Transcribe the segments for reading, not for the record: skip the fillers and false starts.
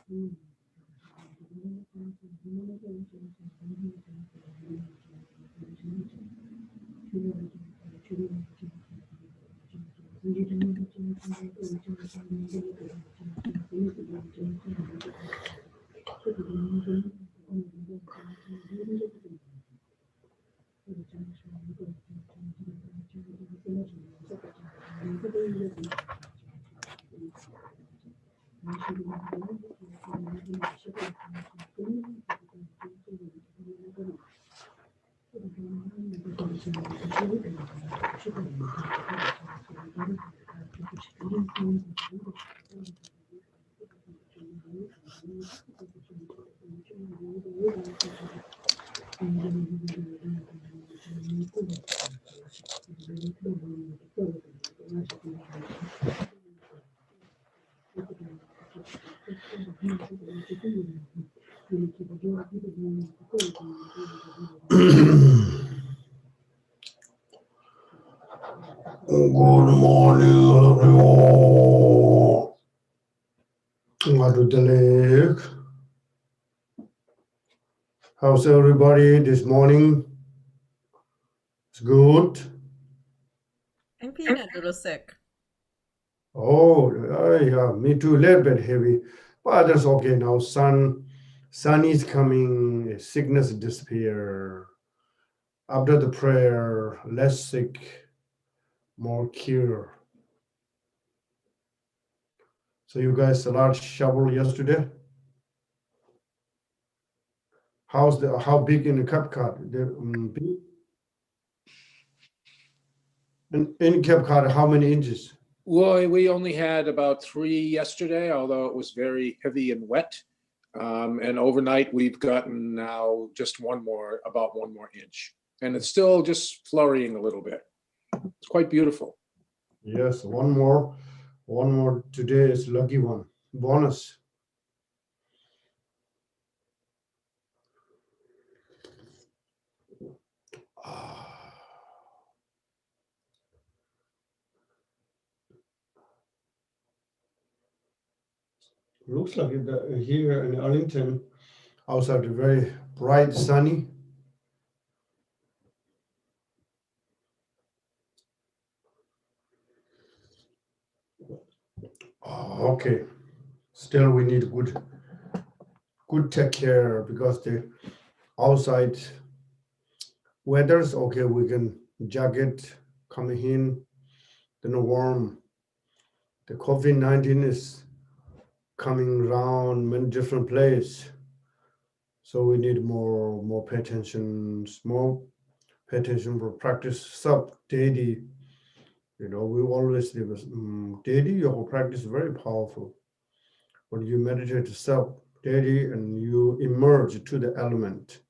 Good morning, everyone. Madhudelek. How's everybody this morning? It's good. And Peanut a little sick. Oh, yeah, me too. A little bit heavy, but that's okay now. Sun is coming. Sickness disappear. After the prayer, less sick, more cure. So you guys a lot shovel yesterday. How big in the cup cut? Big? In Cape Cod, how many inches? Well, we only had about 3 yesterday, although it was very heavy and wet. And overnight, we've gotten now just about one more inch. And it's still just flurrying a little bit. It's quite beautiful. Yes, one more today is lucky one. Bonus. Looks like it, here in Arlington, outside very bright, sunny. Okay. Still, we need good take care because the outside weather's okay. We can jacket coming in, then warm. The COVID-19 is coming around many different places. So we need more pay attention, for practice sub daily. We always do this. Daily, your practice is very powerful. When you meditate sub daily and you emerge to the element,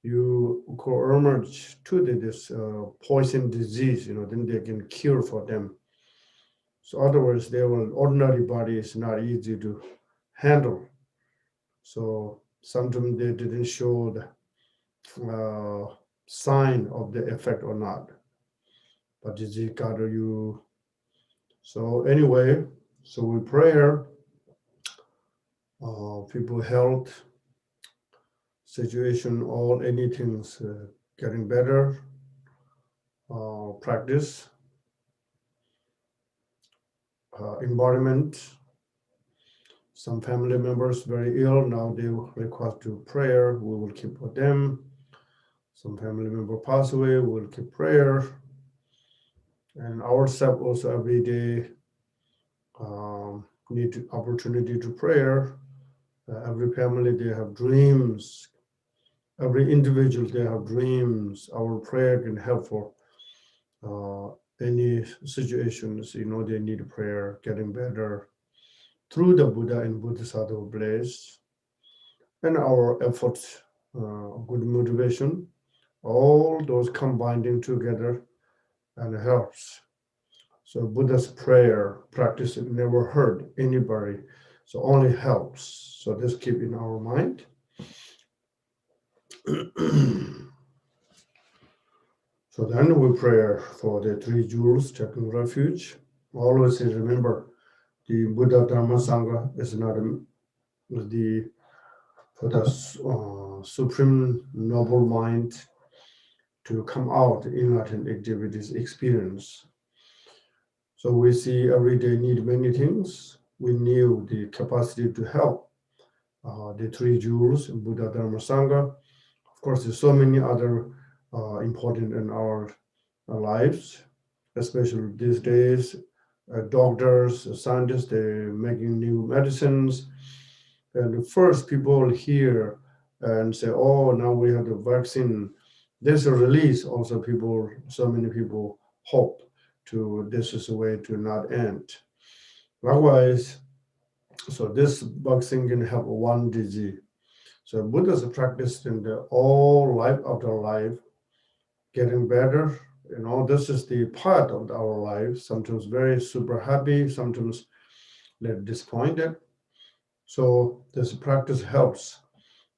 you co-emerge to this poison disease. Then they can cure for them. So otherwise, ordinary body is not easy to handle. So sometimes they didn't show the sign of the effect or not. But is it got you? So anyway, so we prayer, people health situation, anything's getting better. Practice, environment. Some family members very ill, now they request to prayer, we will keep for them. Some family member pass away, we'll keep prayer. And ourselves also every day need opportunity to prayer. Every family, they have dreams. Every individual, they have dreams. Our prayer can help for any situations, they need prayer, getting better through the Buddha and Bodhisattva bliss, and our efforts, good motivation, all those combining together and helps. So Buddha's prayer practice never hurt anybody, so only helps. So this keep in our mind. So then we pray for the 3 jewels, taking refuge. Always remember, the Buddha Dharma Sangha is not the for the supreme noble mind to come out enlightened activities experience. So we see every day need many things. We knew the capacity to help the three jewels, Buddha, Dharma, Sangha. Of course, there's so many other important in our lives, especially these days. Doctors, scientists, they're making new medicines. And first, people hear and say, "Oh, now we have the vaccine." There's a release. Also, people, so many people hope to this is a way to not end. Likewise, so this vaccine can help one disease. So Buddha's practiced in the all life after life, getting better. This is the part of our life. Sometimes very super happy, sometimes little disappointed. So this practice helps.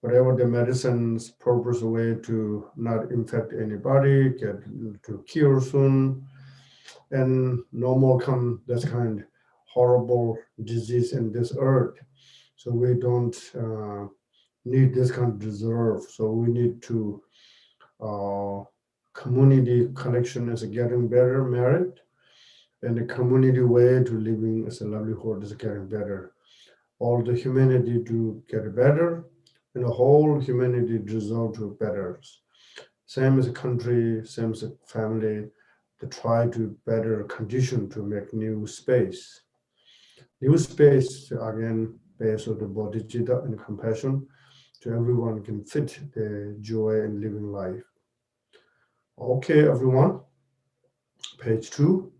Whatever the medicine's purpose way to not infect anybody, get to cure soon, and no more come this kind horrible disease in this earth. So we don't need this kind of deserve. So we need to community connection is getting better, merit, and the community way to living as a livelihood is getting better. All the humanity to get better, and the whole humanity deserve to better. Same as a country, same as a family, to try to better condition to make new space. New space again based on the bodhicitta and compassion to everyone can fit the joy in living life. Okay, everyone, page 2.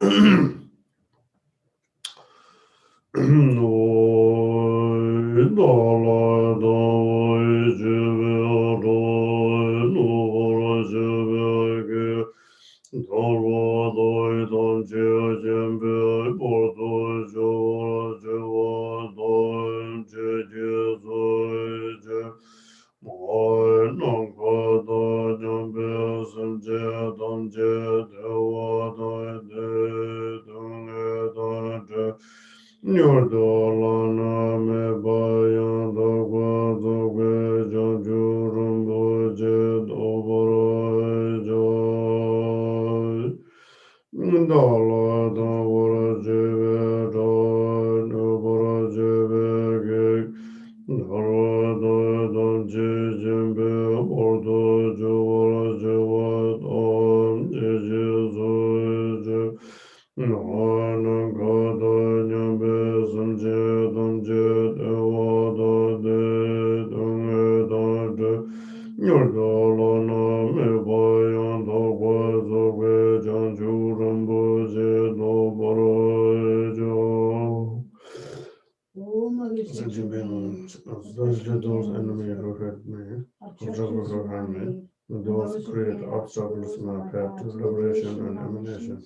Those enemies who hurt me, who struggle to harm me, and those who create obstacles in my path to liberation and emanation,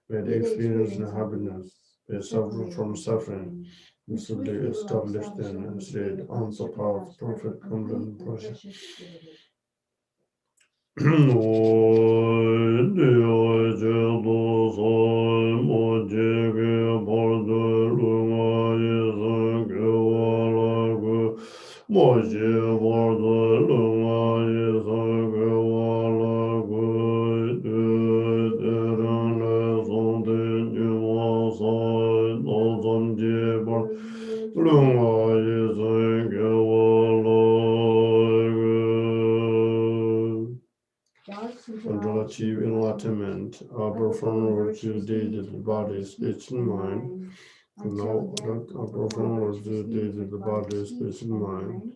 may they experience no happiness, may suffer from suffering, peacefully established and stayed on the path, perfect, complete, and precious. And to achieve enlightenment, our profound virtue dated the body, speech, and mind. To know that our profound virtue dated the body, speech, and mind.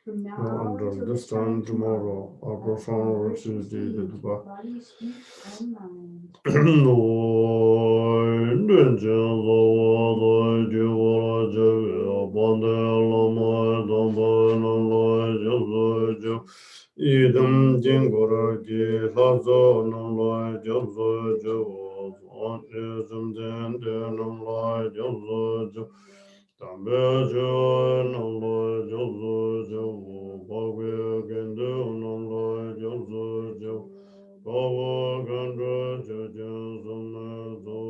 Now, under this time tomorrow, our profound virtue dated the body, speech, and mind. Idam jingora ki lazo nam lai jabzo javo on ism den den nam lai jabzo javo tambe jo nam lai jabzo javo bhagwe kendo nam lai jabzo javo bhava kando jajan samna zo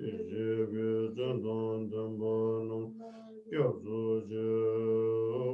ije ge jandan damba nam jabzo javo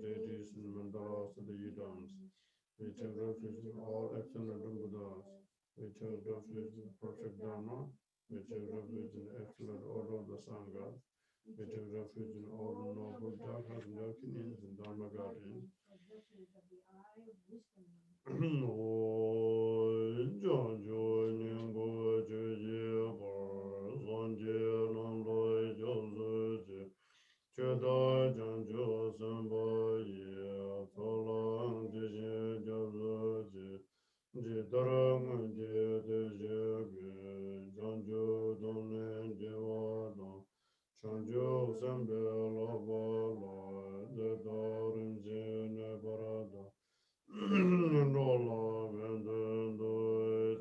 deities and mandalas of the Yidams. We take refuge in all excellent Buddhas. We take refuge in perfect Dharma. We take refuge in the excellent order of the Sangha. We take refuge in all the noble Dharmas and Yakins and Dharma guardians. Chanjo sembe la ba la de darim jene barada no la vende do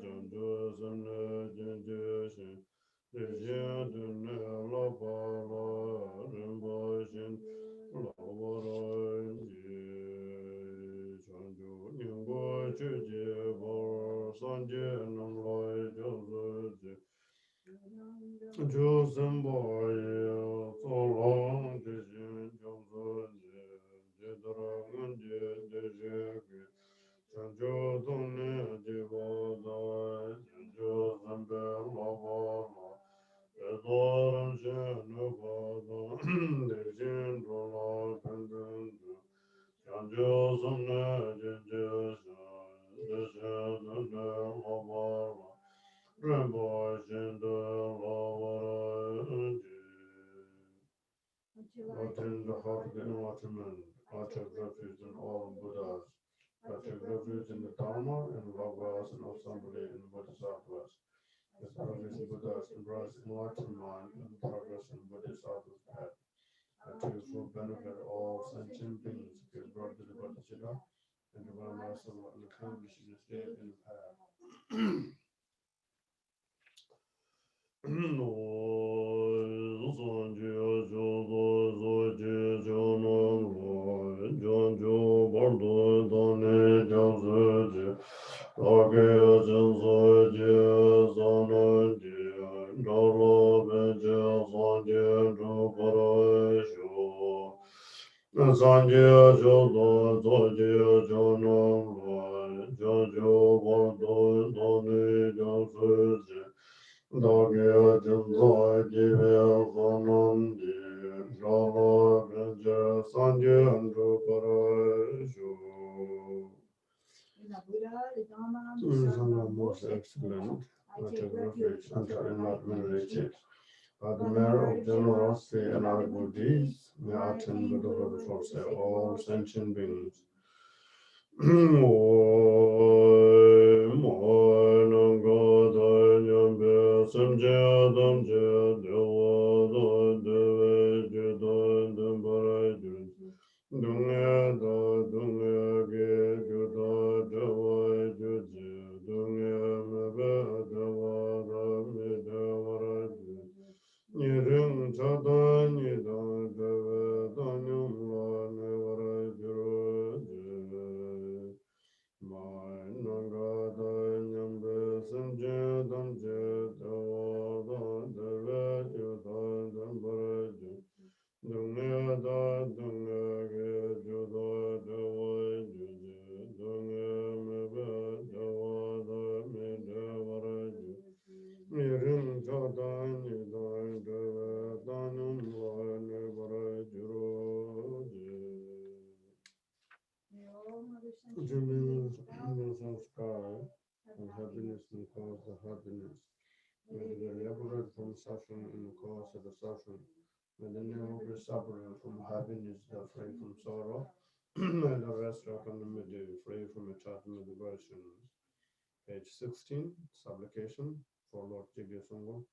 chanjo semne jenje shin de jen de ne la ba la rembo shin la ba ra ji chanjo nyingo che je ba san je nam lai jo je Josemboy, so long did you jump Jedragon de Jaggy, Sanjo Done Divoda, Josembe Lavana, the Lord Genevada, the General Pendant, Sanjo Sone, the Jesuit, the Lavana. Rambo Jendo Lavara Attend the heart of the enlightenment. I take refuge in all Buddhas. I take refuge in the Dharma and Logos and assembly in Bodhisattvas. As earliest Buddhas embrace enlightened mind and progress in Bodhisattva's path. I take full benefit of all sentient beings, give birth to the Bodhisattva, and devote myself and accomplish in the state and path. No, Sanje Jodo Zoje Jono Jojo Bordo Doni Josuji Dogya Junzo Jive Zonondi Jono Benje Sanje Andru Parashu. Most excellent. I take refuge under enlightenment riches. By the merit of generosity and our good deeds, may I attain the Lord for all sentient beings. Nirim chada nidam deva danyam la nevara jiro my nanga danyam besam jedam jedawa deva juda dambara dunya da dunya ge juda dewa jude dunya mebe dewa da me devara Mirin Jordan, Nidan, Danum, Nevara, Juro, Julius, of sky, and happiness and cause the happiness. May they liberate from suffering in the cause of the suffering. May the never be suffering from happiness, the free from sorrow. May the rest of the free from attachment diversions. Page 16, supplication for Lord Jigyasungwa.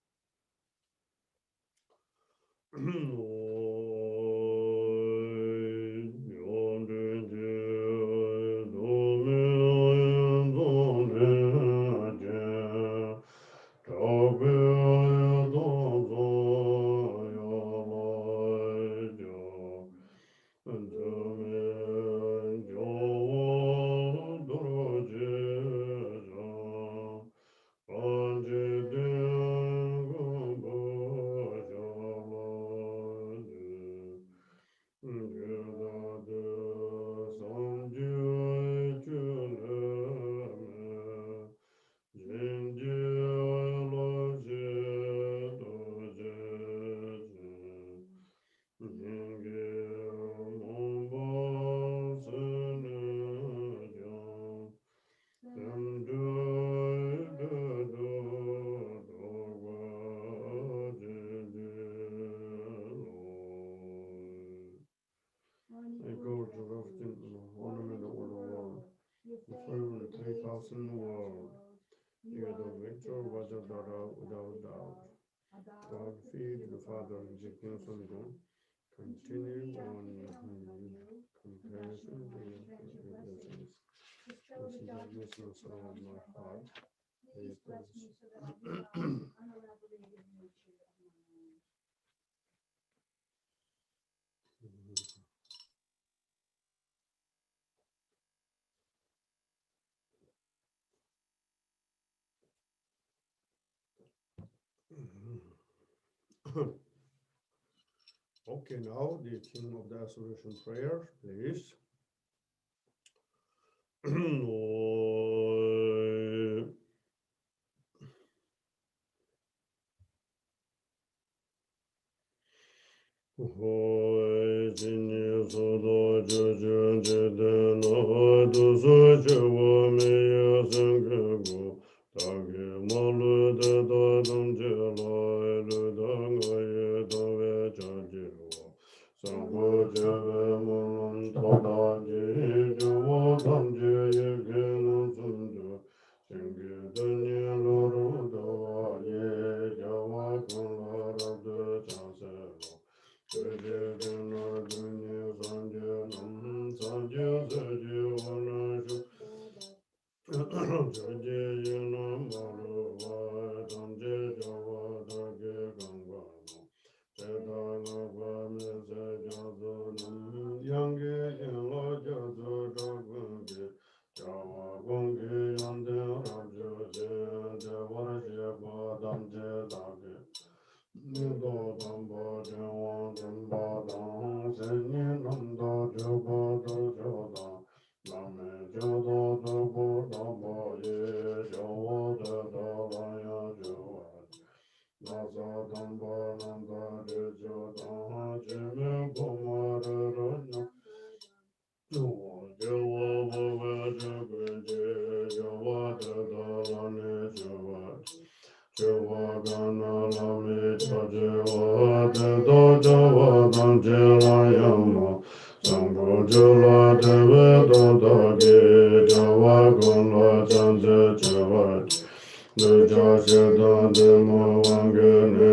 gold ornament of the world. The firm 3,000 world. You the victor was a daughter without doubt. God feed the Father in the kingdom. Continue on comparison with repentance. This is the business of my heart. Okay, now the theme of the absolution prayer, please. Hoi jini sodo juju jide no du su ju wo mi yu sen ge gu ta ge mo lu de do dong je lo e lu da nga ye do we cha ji wo san gu je we mo lon ta da ji ju wo dam je ye ge no sun ju sen ge de ni lo ru do wa ye ja wa kun la ra de cha se lo Nido dambo dewa dambo dang senyi namdo jobo do joda name jodo dobo dambo ye jowo de do la ya jowa nasa dambo nanda de joda jime goma de rana jowo jowo bobe jogo je jowa de do la ne jowa Jehovah gana lami Jehovah de do Jehovah dan Jelayama Sangho Jula deve do dagi Jehovah gana janje Jehovah de jashe dan de mo wange ne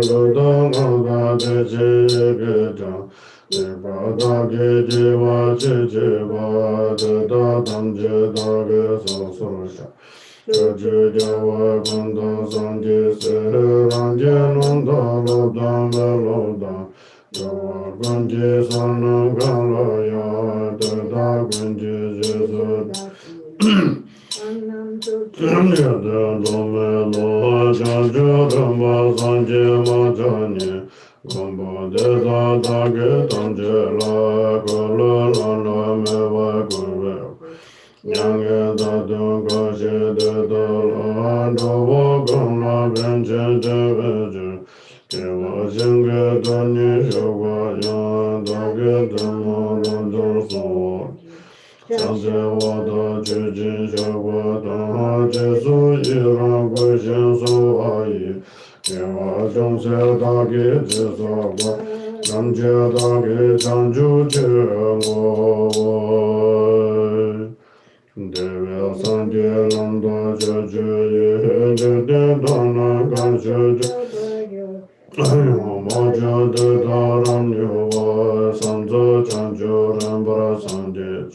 lo dan aga de jege jan de ba dagi jiwa je jiwa de da dan je dagi so so sha Jeju Jawa Ganda Sanje Se Ranje Nanda Lodan Velodan Jawa Gunje Sanam Gala Ya Deda Gunje Jesu Yada Lome Lo Jaju Ramba Sanje Majani Gomba Deda Dage Tanje La Kola Lana Mewa Gurve Nyange da dung ga she de da la do wo gong la ben chen de ve je ke wa jing ge da ni shu wa ya da ge de mo lo do so chan se wa da ju jin shu wa da ha je su yi ran gu shen su a yi ke wa zhong se da ge je so wa nam je da ge chan ju je wo Devya sanje lambda jeju ye de dana gan jeju Moja de daram yuva sanzo chanjo rambara sanje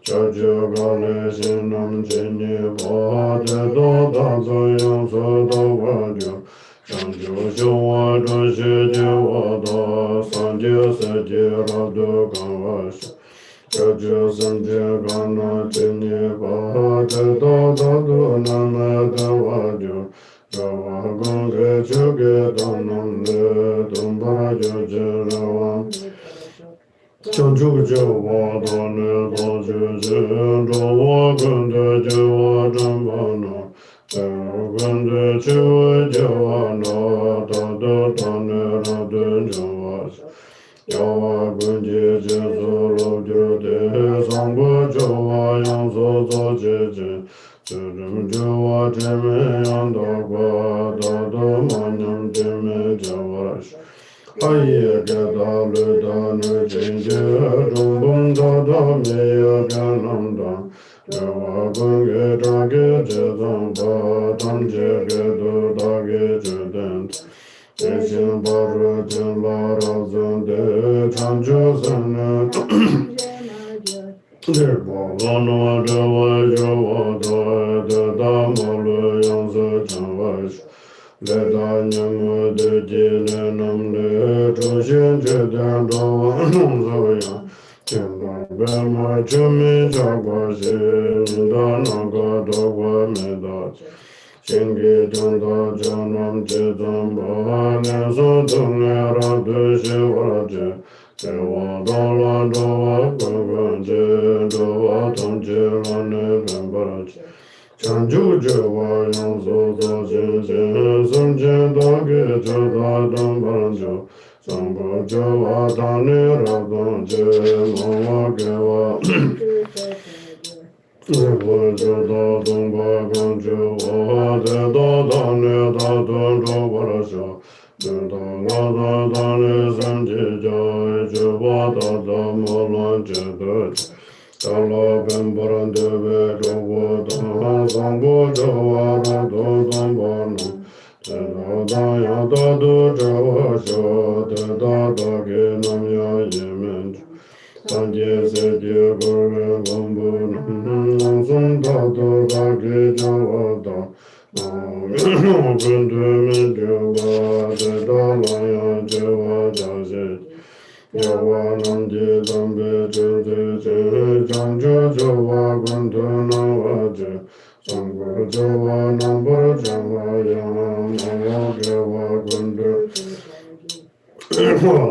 Jeju gale sinam jini va de do da zo yang so do va jo Chanjo shuwa do shi je wa do sanje se je ra do gan va shi Jeju sanje gana tini pa te do do do na me te wa jo Jawa gonge chuge donam le dumbara jo je rawa Chanchu je wa do ne do je je Jawa gonge je wa jamba na Te gonge chuge je wa na Da do da ne ra de jawa Jawa gunje je zo lo jo de sangbo jawa yang so zo je je Tsurum jawa te me yang da kwa da do ma nyam te me jawa rash Aye gada lu da nu jing je dong bum da da me ya ga nam da. Jawa gong ge da ge je dong ba tam je ge du da ge je den. Je xin ba ru jin la ra zun de chan ju san ne. De ba la no de wa jo wa da de da ma lu yang se chen wa shi. Le da nyam de ji le nam le chu xin che den da wa nong zo yang. Chen dong be ma chu mi cha kwa shi ni da na ga da wa me da. Xin gi chung da cha nam che zang ba ne so tung le ra de shi wa je. Je wa da la da wa gun gun je da wa tam je la ne ben ba ra je. Chan ju je wa yang so so xin xin sun je da ge je da dang ba jo. Sang ba je wa da ne ra dang je ma wa ge wa. Wa je da dong ba gang je wa de da da ne da dong jo wa ra sha. De da ga da da ne san je ja je wa da da ma lan je de. Da la ben ba ran de ve jo wa da sang bo jo wa ra do dong ba no. De da da ya da do je wa sha de da da ge nam ya ye men. San je se je go re gong bu nam sung da do da ge ja wa da. No gun de me je wa de da la ya je wa ja se. Ya wa nam je dam be je je je chan ju je wa gun de na wa je. Sang go je wa nam ba je wa ya ma wa ge wa gun de.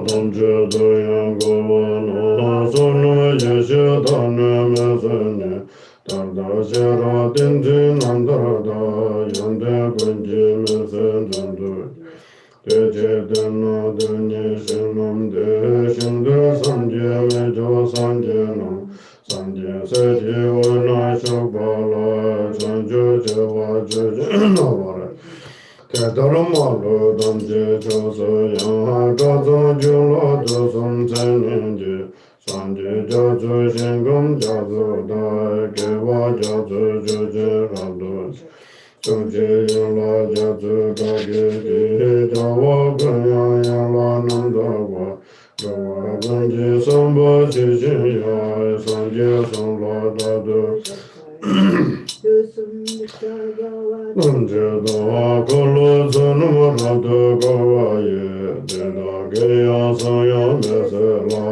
Dong je de yang go wa no so no ye she da ne me se ne. Da da she ra din ji nam da da yang de gun ji me se den du. De je de na de ni shin nam de shin de san je me jo san je nam. San je se je wa na shok ba la chan ju je wa je je na wa ra. Te dara ma lu dam je cho so yang ha cha zong ju la du sum chen yin ji. San ji ja zu xin gong ja zu da ge wa ja zu ju je ra du. Sung ji yin la ja zu da ge ji ja wa gun yang yang la nam da wa. Ga wa gun ji sam ba chi xin ya san ji sung la da du. Nam je da ko lo zo no ra de ga wa ye de da ge ya sa ya me se la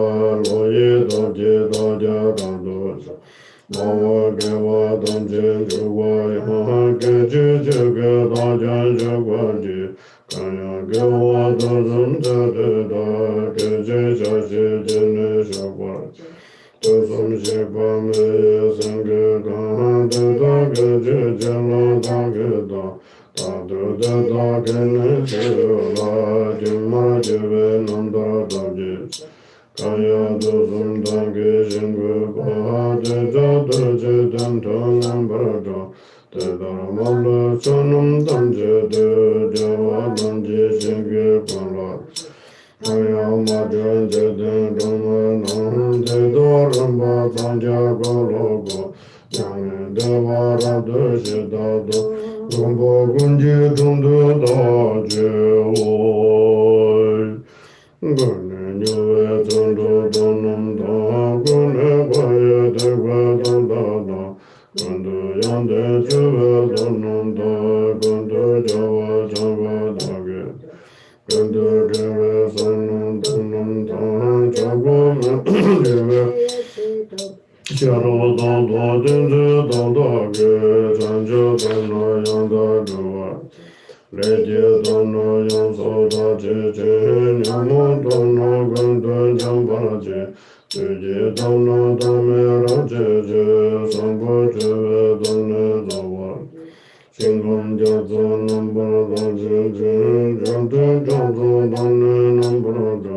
lo ye da je da ja da do sa. Ma wa ge wa dam je ju wa ya ge je je ge da ja je wa ji. Ka ya ge wa da zum je de da ge je sha shi je ne sha wa. Tu sum shi pa me ye sen ge da de da ge je je la da ge da. Da du de da ge ne se la ji ma je ve nam da da je. Ka ya du sum da ge shin gu pa de da de je den to nam ba da. Te da ma le cha nam dam je de je wa dam je shin ge pa la. Aya ma je je den dong ma nam de do ram ba tang ja go lo go. Yang de wa ra de shi da do. Gong bo gun ji dong de da je wo. Gun ne nyu we zong do dong nam da. Gun ne kwa ye de kwa dong da da. Gun de yang de ju we dong nam da. Gun de ja wa chang wa da ge. Gun de ge we san nam dong nam da. Cha go me ge we. Xia ro dong da din zhe dong da ge. Chan ju dong na yang da ge wa. Le je dong na yang so da je je. Nyam mo dong na gun de jang pa ra je. Je je dong na dong me ra je je. Sang bo je we dong ne da wa. Xin gong jia zu nam pa ra da je je. Jang de jang zu dong ne nam pa ra da.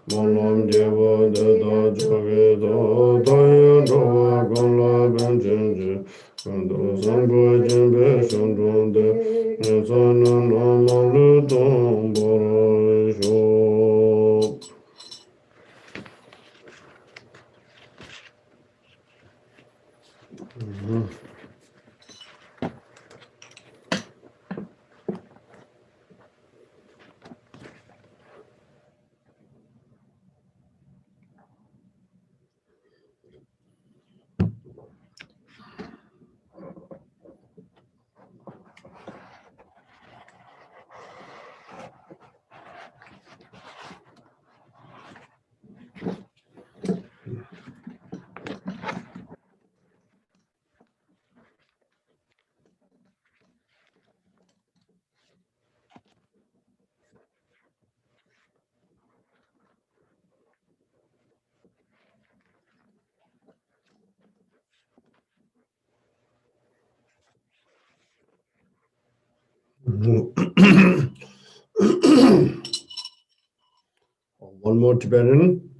Molam Jeva Deda Javedo Dayan Doa Gonla Benjenje Kando Sangwa Jembe Shondronde Nesana Namalu Dom Bora Sho. One more Tibetan.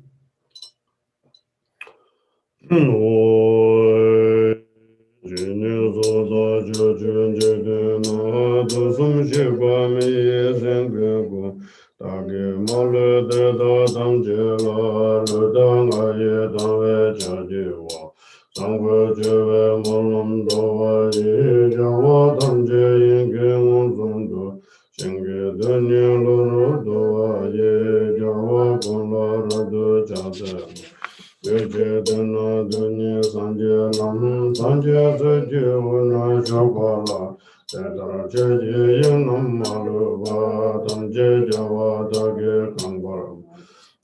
Dana Dunya Sanje Nam Sanje Seji Una Shapala Tedara Cheji Yanam Maluva Tamje Java Dage Kambar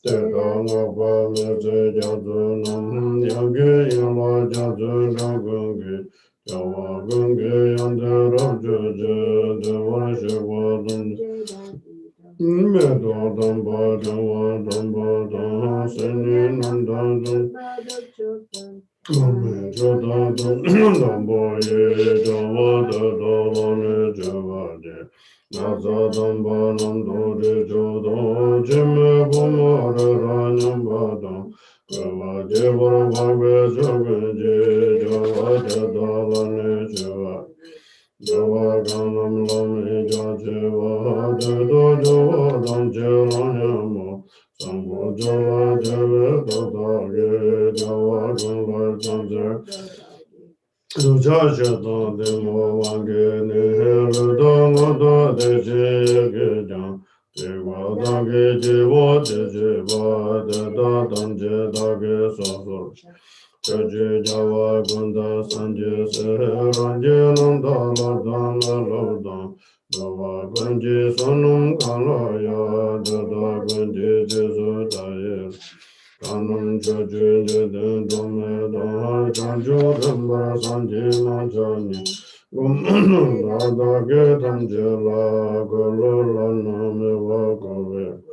Teda Ngapa Mese Jazu Nam Yage Yala Jazu Dagungi Java Gungi Yandera Jeje Deva Shiva Medo Damba Java Damba Da Seni Nanda Jada Damba Ye Java Dada Ne Java De Naza Damba Nando De Jodo Jime Bumare Ranyamba Da Java Jeva Bhagwe Java Je Java Dada Ne Java Java Ganam Lame Java Dedo Java Danje Ranyamo Sambo Java Java Dada Ge Java Ganla Danje Duja Jada Demo Wange Ne Ruda Mada De Je Ge Dewa Dage Jewa De Jeva Deda Danje Dage Sasur Jaje Java Gunda Sanje Se Ranje Nanda Ladana Lodan Dava Gunji Sonum Kalaya Dada Gunji Jesu Daye Kanum Jaje Jeden Dome Da Janjo Damba Sanje Manjani Gum Dada Getam Jela Golo Lana Mewa Gove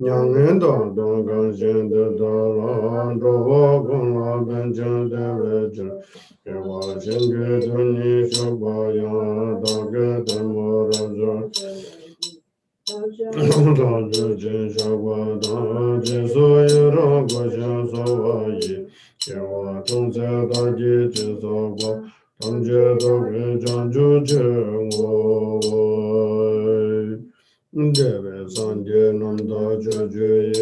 Nyangin da da gan shen de da la do wa gun la ben chen de ve chen ke wa shen ge de ni shu ba ya da ge de mo ra jo da ju jen sha wa da je so ye ra go shen so wa yi ke wa tong se da ji je so wa tam je da ge jan ju je wo Deve Sanje Nanda Joje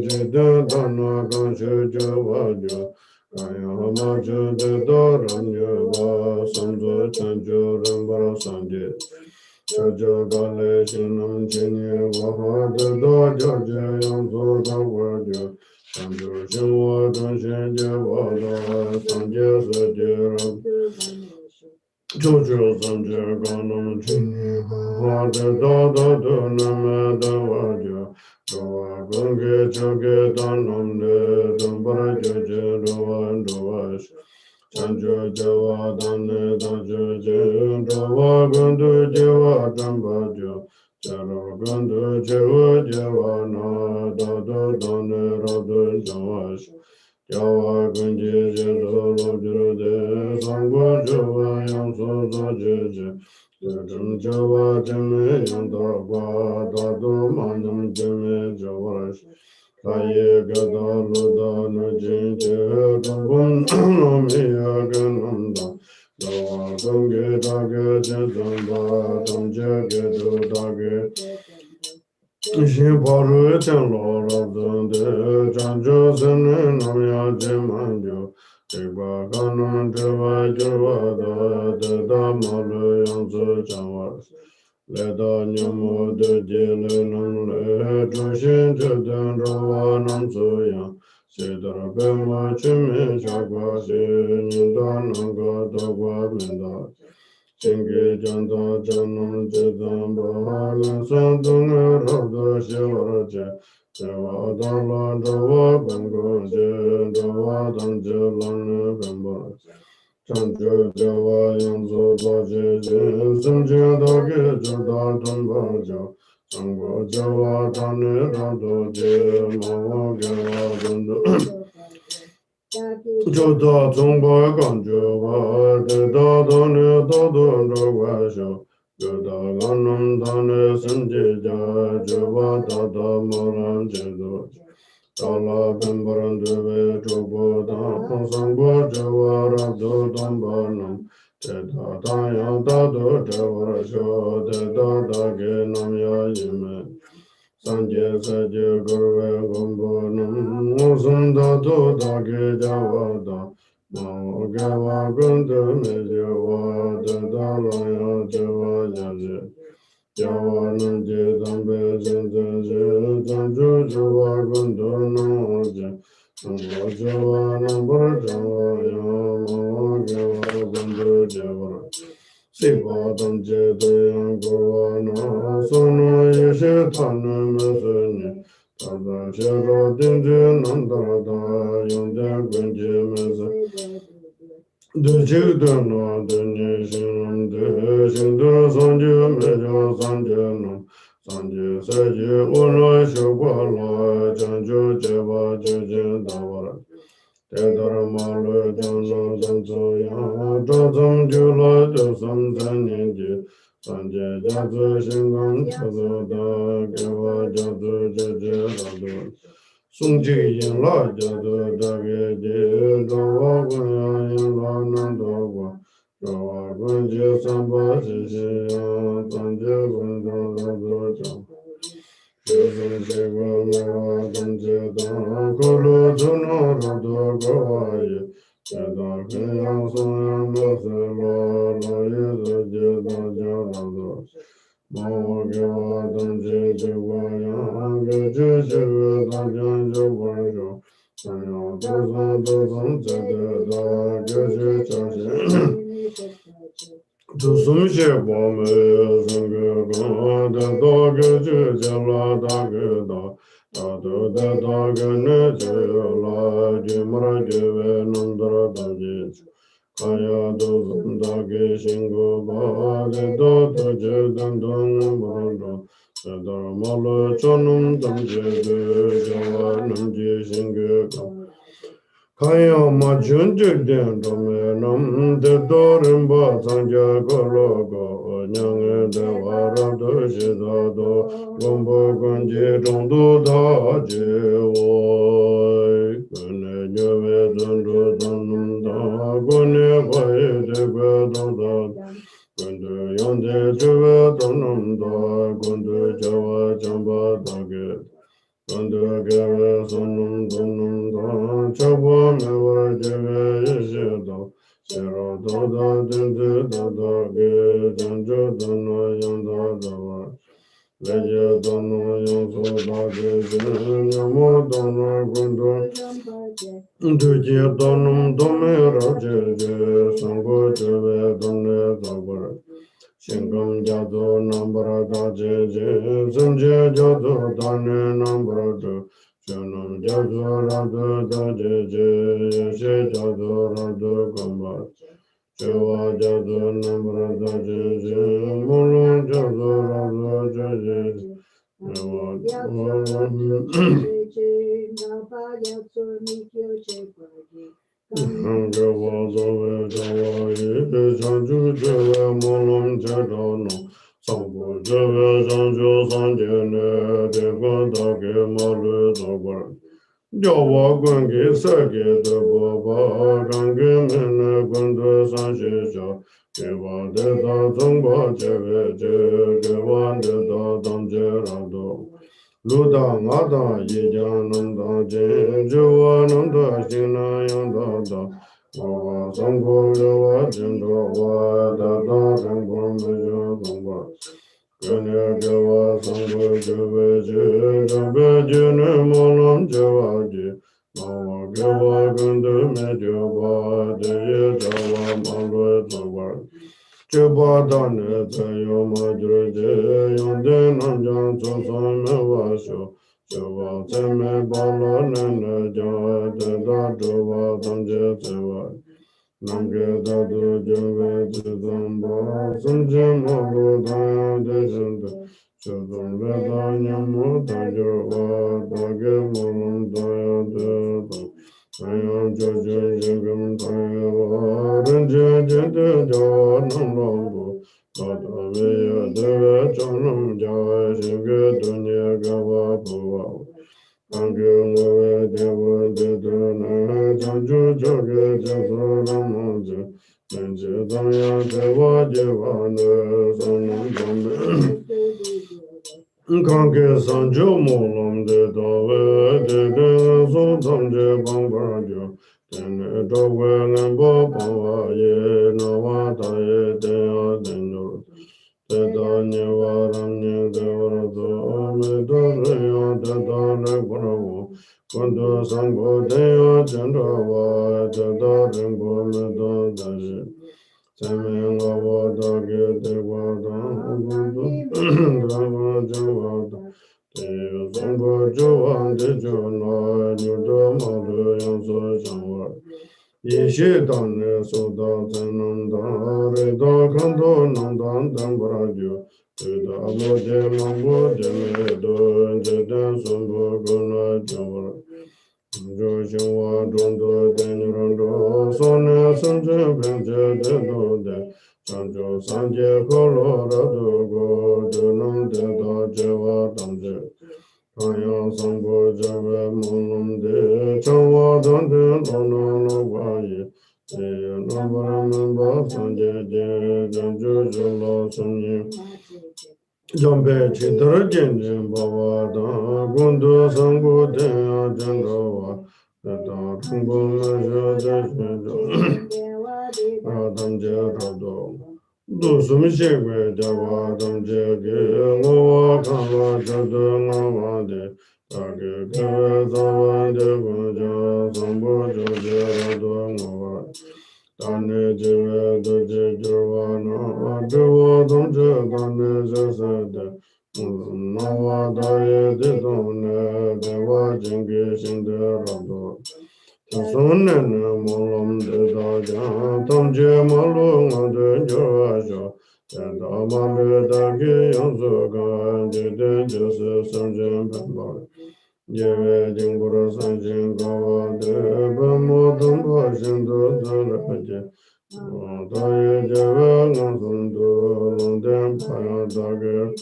Jeda Dana Ganshe Javajo Kaya Majo De Doram Yava Sanjo Chanjo Rambara Sanje Chajo Gale Shinam Chinye Vaha De Do Joje Yamso Dawajo Sanjo Shinwa Ganshe Javada Sanje Sajiram Jojo Sanje Ganam Chini Hade Dada Duname Davaja Doa Gunge Choge Danam De Dumbara Joje Doa Doash Sanjo Java Dane Dajoje Doa Gundu Java Dambajo Jaro Gundu Java Javana Dada Dane Radu Jawash Java Gunji Jesu Lojuru De Sangwa Java Yamso Zajeje Jajam Java Jame Yanda Gwa Dadu Mandam Jame Javash Kaye gada luda nu jinje dambun nomiya gananda. Dawa dunge dage jindamba damje gedu dage. Shimparu tenlo rabdunde janjo sene namya jimanjo. Tiba kanun tiba jirwa da deda malu yangzu chanwas. Leda nyamu de jele nam le jushin jeden rawa nam suya. Sedara bema chime chakwa se ninda nanga dagwa menda. Chingi janda janam jedan bahalan sandunga rabda shivaraja. Dewa dala dawa bango je dawa dan jelan bamba. Chanju dewa yanzu baje je samje dage jada dan baja. Sangwa dewa dane rado je mawa gewa dandu. Joda zongba ganjo wa de da dane da do ro wa sho. Joda ganam dane sanje ja jova da da moran jedo. Tala bembaran deve jobo da sangwa jova rabdo dambanam. Te da da ya da do java sho te da da ge nam ya yime. Sanje saje gurve gombo nam sunda do da ge java da. Ma gava gundu me java da da la ya java jaje. Java nam je dambe jende je janju java gundu nam je. Sangha java nam bar java ya ma gava gundu java. Siva dam je doyan gurva na sono yeshe tanu me sene. Tada shero dinje nanda da yonde gunje me se. Dujik dana dunye shinam de shindu sanje me ja sanje nam. Sanje seje ulo shukwa la janju jeva juje davara. Tedara malu jana zanzo ya jazam jula jasam zanyeji. Sanje jazu shingam jazu da gewa jazu jeje radu. Sungji yin la jazu dage je dawa gunya yin la nanda wa. Dawa gunje samba shishi ya sanje gunja radu jam. Shuzum shiva mewa damje dan kulu juna rado gawaye. Jeda kaya soya mase la la yezo jeda jarado. Mawa gewa damje jiwa ya geje shiva damjan jivarjo. Sanya dozan dozan jede da geje chashi. Dusum sheba me sangye gan de da ge je je la da ge da. Da do de da ge ne je la je mara ge ve nam dra da je. Kaya dusum da ge shingo ba de do do je dan don ba do. Se da ma le chonum dam je de je wa nam je shinge gan. Kaya ma junjik den dome nam de dorim ba sanja kolo go nyang de wara do shida do lombo gonji jongdo da je woi kone nyewe dundu dundum da gone baye de gwe don da gundu yonde juwe dundum da gundu jawa jamba da ge. Ganda gare sonum donum da chaba mewa jeve yeshe da shera da da dende da da ge janjo dana yanda da wa leje dana yanso da ge jen yamo dana gunda duje danum dome raje je sango jeve dane da wa Shingam jado nambara da je je zanje jado dane nambara da Shanam jado rado da je je she jado rado gamba Chewa jado nambara da je je mulun jado rado je je Chewa Jawa Jawa Ye Janju Jawa Molom Jadano Sambo Java Sanjo Sanjane Devantake Malu Dobar Jawa Gangi Sake de Baba Gangi Mene Gundu Sanshisha Deva Deda Zumba Jeve Deva Deda Damje Rado Luda Ngada Yijananda Jin Jivananda Shina Yanda Wa Sambo Java Jindo Wa Dada Rinpo Mejo Damba Kanya Java Sambo Java Java Jine Molam Java Ji Mawa Java Gundu Mejo Ba Deye Java Malwa Java Java Dane Tayo Madre Je Yonde Namjan Sosan Me Vasho Java Teme Bala Nene Java Deda Java Damje Java Namge Dadu Java Jidamba Samje Malu Daya Dejanda Jadam Veda Nyamu Dajava Dage Mulum Daya Deda Ayam Jojo Jingam Daya Ranje Jende Java Namlambu Bada Veya Deve Chanam Java Shinge Dunya Gava Bhava Ange Ngove Deva Dedana Janju Joge Jasa Ramoja Menje Daya Deva Jevana Sanam Jambe Kange Sanjo Molam De Dave De De Sodam Je Bangarajo Tene Dove Lembo Bawa Ye Nawa Taye Dea Denur Teda Nevaram Ne Devarato Me Dore Teda Nebravo Kondo Sango Dea Chendrava Teda Ringo Me Dodaje Semenga Vada Gete Vada Drama Javada Teo Sango Jovan De Jona Nyuda Madu Yanso Shanvar Yeshe Dane Soda Zenanda Reda Kando Nandan Dambrajo Teda Abode Mango Demedo Jeden Sumbo Guna Javar Joshua Dondo Denrondo Sone Sanje Benje Dede Sanjo Sanje Colorado Go Dunum Deda Jeva Damje Kaya Sambo Jave Munum De Chawa Dande Lono No Vaye Nobara Mamba Sanje Janjo Jolo Sunye Jambe Chidra Jenjen Baba Da Gundu Sangu Denya Jandawa Tata Rungu Meja Jasmejo Radam Je Rado Dusum Shekwe Java Dam Je Ge Ngova Kava Jadu Ngava De Tage Keve Zava De Guja Sambo Joje Rado Ngava Tane Jive Doje Jurvana Dewa Damje Tane Jasede Nava Daye Didone Deva Jingi Shinde Rado Tasonen Molam De Daja Tamje Malu Ngade Jurvaja Tenda Mame Dagi Yansuga Jide Jose Samjen Pembar Jeve Jingura Sanjin Gava Deba Modum Bashindo Zalaje Daye Jeve Nansundu Lunden Paya Dage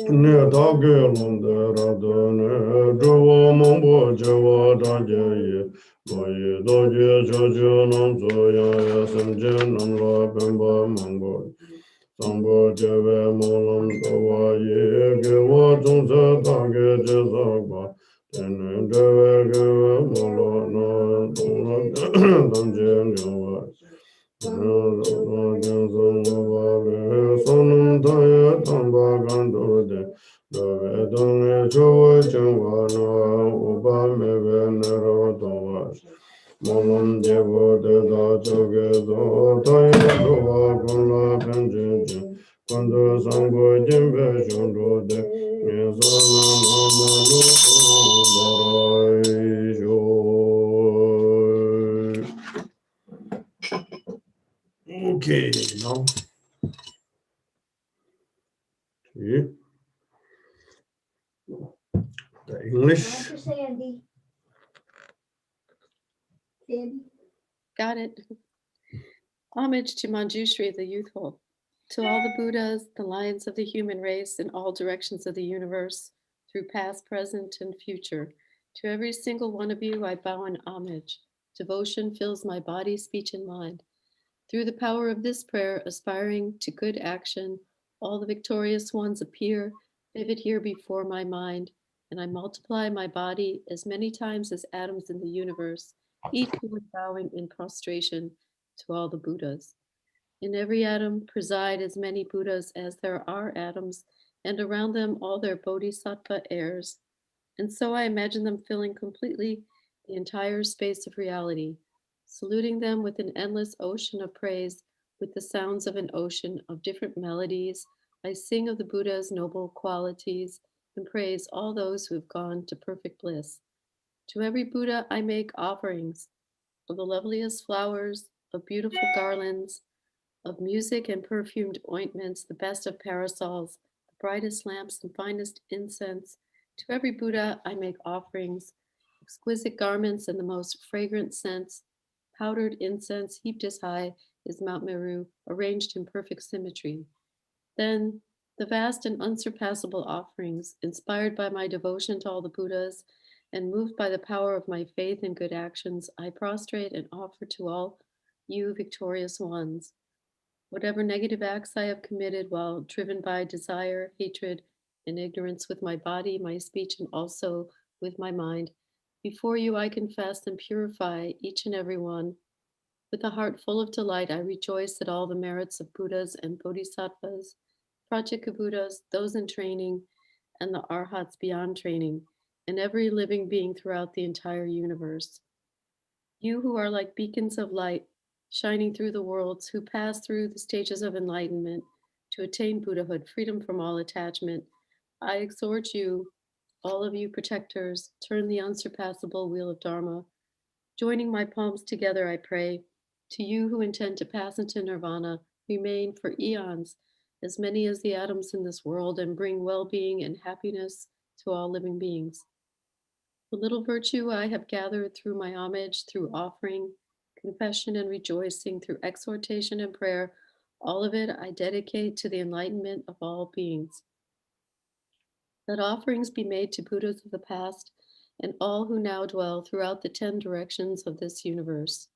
Ne Dage Lunde Radone Juva Mambo Jeva Daje Moye Doje Jojo Namzo Yaya Samjen Namla Pemba Mango Sambo Jeve Molam Tawa Ye Gewa Jungse Tage Jezagwa Tene Jeve Geve Molo No Damjen Java Sonam Taya Tamba Gandu De Dove Donge Chowa Chengwa No Uba Meve Nero Towa Molam Jevo De Da Choge Do Taya Chowa Kula Penche Quando Sango Jimbe Shondo De Meso Namo Barai Okay, now see the English. Got it. Homage to Manjushri, the youthful. To all the Buddhas, the lions of the human race in all directions of the universe, through past, present, and future, to every single one of you, I bow in homage. Devotion fills my body, speech, and mind. Through the power of this prayer, aspiring to good action, all the victorious ones appear, vivid here before my mind, and I multiply my body as many times as atoms in the universe, each one bowing in prostration to all the Buddhas. In every atom preside as many Buddhas as there are atoms, and around them all their bodhisattva heirs. And so I imagine them filling completely the entire space of reality, saluting them with an endless ocean of praise, with the sounds of an ocean of different melodies. I sing of the Buddha's noble qualities and praise all those who have gone to perfect bliss. To every Buddha, I make offerings of the loveliest flowers, of beautiful garlands, of music and perfumed ointments, the best of parasols, the brightest lamps and finest incense. To every Buddha I make offerings, exquisite garments and the most fragrant scents, powdered incense heaped as high as Mount Meru, arranged in perfect symmetry. Then the vast and unsurpassable offerings, inspired by my devotion to all the Buddhas and moved by the power of my faith and good actions, I prostrate and offer to all you victorious ones. Whatever negative acts I have committed while driven by desire, hatred, and ignorance with my body, my speech, and also with my mind, before you I confess and purify each and every one. With a heart full of delight, I rejoice at all the merits of Buddhas and Bodhisattvas, Pratyeka Buddhas, those in training, and the Arhats beyond training, and every living being throughout the entire universe. You who are like beacons of light, shining through the worlds, who pass through the stages of enlightenment to attain Buddhahood, freedom from all attachment, I exhort you, all of you protectors, turn the unsurpassable wheel of Dharma. Joining my palms together, I pray, to you who intend to pass into nirvana, remain for eons, as many as the atoms in this world, and bring well being and happiness to all living beings. The little virtue I have gathered through my homage, through offering, confession, and rejoicing, through exhortation and prayer, all of it I dedicate to the enlightenment of all beings. Let offerings be made to Buddhas of the past and all who now dwell throughout the 10 directions of this universe.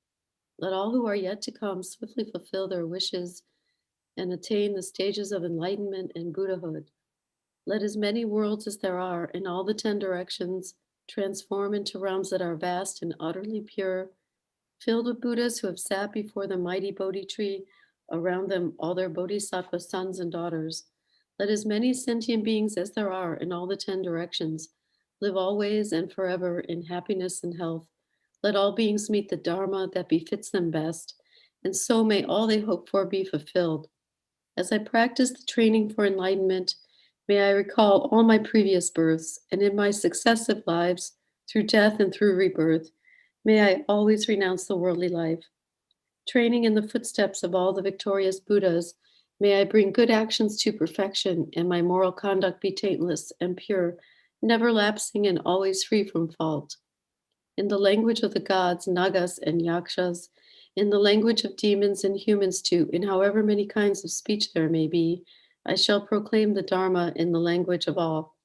Let all who are yet to come swiftly fulfill their wishes and attain the stages of enlightenment and Buddhahood. Let as many worlds as there are in all the 10 directions transform into realms that are vast and utterly pure, filled with Buddhas who have sat before the mighty Bodhi tree, around them all their Bodhisattva sons and daughters. Let as many sentient beings as there are in all the 10 directions live always and forever in happiness and health. Let all beings meet the Dharma that befits them best, and so may all they hope for be fulfilled. As I practice the training for enlightenment, may I recall all my previous births, and in my successive lives, through death and through rebirth, may I always renounce the worldly life. Training in the footsteps of all the victorious Buddhas, may I bring good actions to perfection, and my moral conduct be taintless and pure, never lapsing and always free from fault. In the language of the gods, Nagas and Yakshas, in the language of demons and humans too, in however many kinds of speech there may be, I shall proclaim the Dharma in the language of all.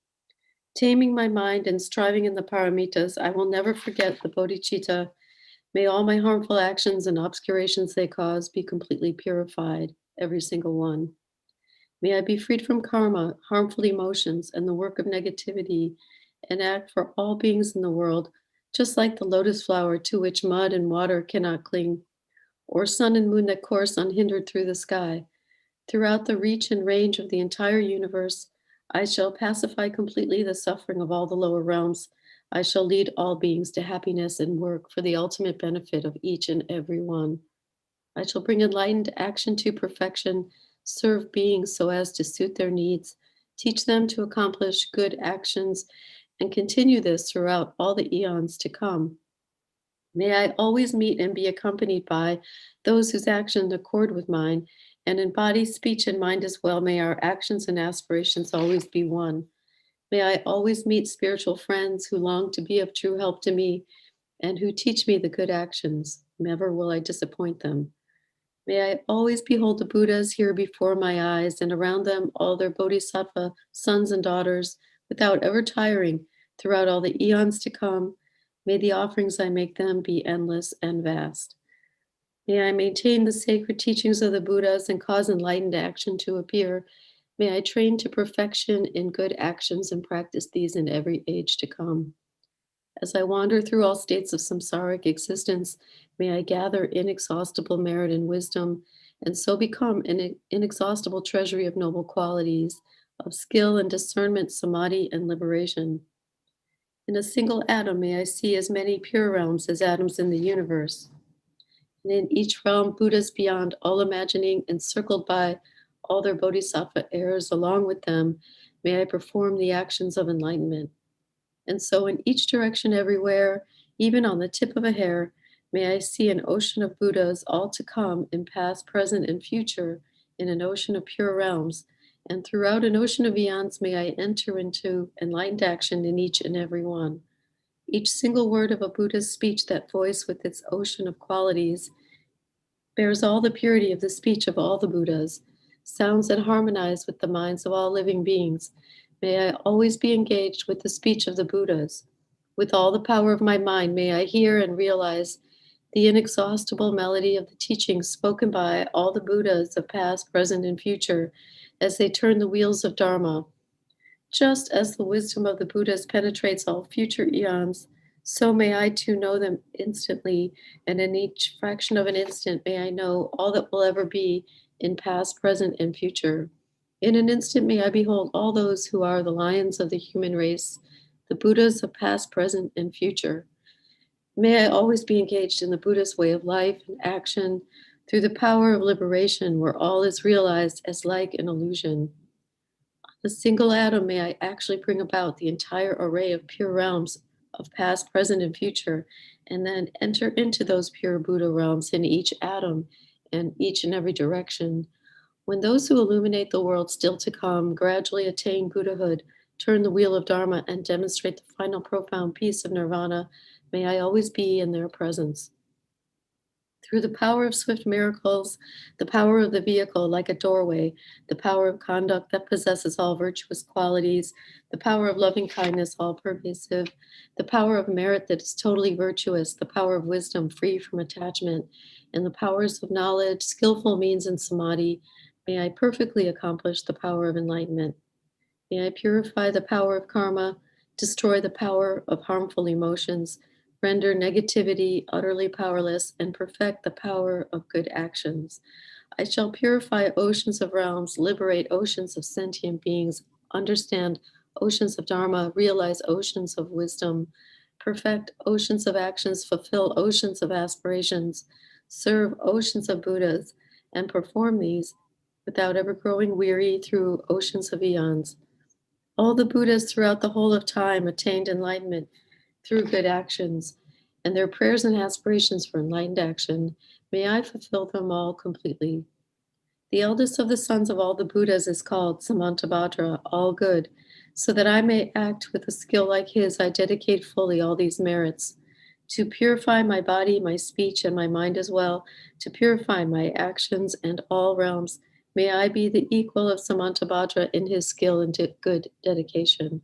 Taming my mind and striving in the paramitas, I will never forget the bodhicitta. May all my harmful actions and obscurations they cause be completely purified, every single one. May I be freed from karma, harmful emotions, and the work of negativity, and act for all beings in the world, just like the lotus flower to which mud and water cannot cling, or sun and moon that course unhindered through the sky. Throughout the reach and range of the entire universe, I shall pacify completely the suffering of all the lower realms. I shall lead all beings to happiness and work for the ultimate benefit of each and every one. I shall bring enlightened action to perfection, serve beings so as to suit their needs, teach them to accomplish good actions, and continue this throughout all the eons to come. May I always meet and be accompanied by those whose actions accord with mine, and in body, speech, and mind as well, may our actions and aspirations always be one. May I always meet spiritual friends who long to be of true help to me and who teach me the good actions. Never will I disappoint them. May I always behold the Buddhas here before my eyes, and around them all their bodhisattva sons and daughters, without ever tiring, throughout all the eons to come. May the offerings I make them be endless and vast. May I maintain the sacred teachings of the Buddhas and cause enlightened action to appear. May I train to perfection in good actions and practice these in every age to come. As I wander through all states of samsaric existence, may I gather inexhaustible merit and wisdom, and so become an inexhaustible treasury of noble qualities, of skill and discernment, samadhi and liberation. In a single atom, may I see as many pure realms as atoms in the universe. And in each realm, Buddhas beyond all imagining, encircled by all their bodhisattva heirs along with them, may I perform the actions of enlightenment. And so, in each direction, everywhere, even on the tip of a hair, may I see an ocean of Buddhas all to come in past, present, and future, in an ocean of pure realms. And throughout an ocean of eons, may I enter into enlightened action in each and every one. Each single word of a Buddha's speech, that voice with its ocean of qualities, bears all the purity of the speech of all the Buddhas, sounds and harmonize with the minds of all living beings. May I always be engaged with the speech of the Buddhas. With all the power of my mind, may I hear and realize the inexhaustible melody of the teachings spoken by all the Buddhas of past, present, and future as they turn the wheels of Dharma. Just as the wisdom of the Buddhas penetrates all future eons, so may I too know them instantly, and in each fraction of an instant may I know all that will ever be in past, present, and future. In an instant may I behold all those who are the lions of the human race, the Buddhas of past, present, and future. May I always be engaged in the Buddhist way of life and action through the power of liberation, where all is realized as like an illusion. A single atom may I actually bring about the entire array of pure realms of past, present, and future, and then enter into those pure Buddha realms in each atom and each and every direction. When those who illuminate the world still to come gradually attain Buddhahood, turn the wheel of Dharma, and demonstrate the final profound peace of nirvana, may I always be in their presence. Through the power of swift miracles, the power of the vehicle like a doorway, the power of conduct that possesses all virtuous qualities, the power of loving kindness all pervasive, the power of merit that is totally virtuous, the power of wisdom free from attachment, and the powers of knowledge, skillful means, and samadhi, may I perfectly accomplish the power of enlightenment. May I purify the power of karma, destroy the power of harmful emotions, render negativity utterly powerless, and perfect the power of good actions. I shall purify oceans of realms, liberate oceans of sentient beings, understand oceans of Dharma, realize oceans of wisdom, perfect oceans of actions, fulfill oceans of aspirations, serve oceans of Buddhas, and perform these without ever growing weary through oceans of eons. All the Buddhas throughout the whole of time attained enlightenment through good actions, and their prayers and aspirations for enlightened action, may I fulfill them all completely. The eldest of the sons of all the Buddhas is called Samantabhadra, all good, so that I may act with a skill like his, I dedicate fully all these merits. To purify my body, my speech, and my mind as well, to purify my actions and all realms, may I be the equal of Samantabhadra in his skill and good dedication.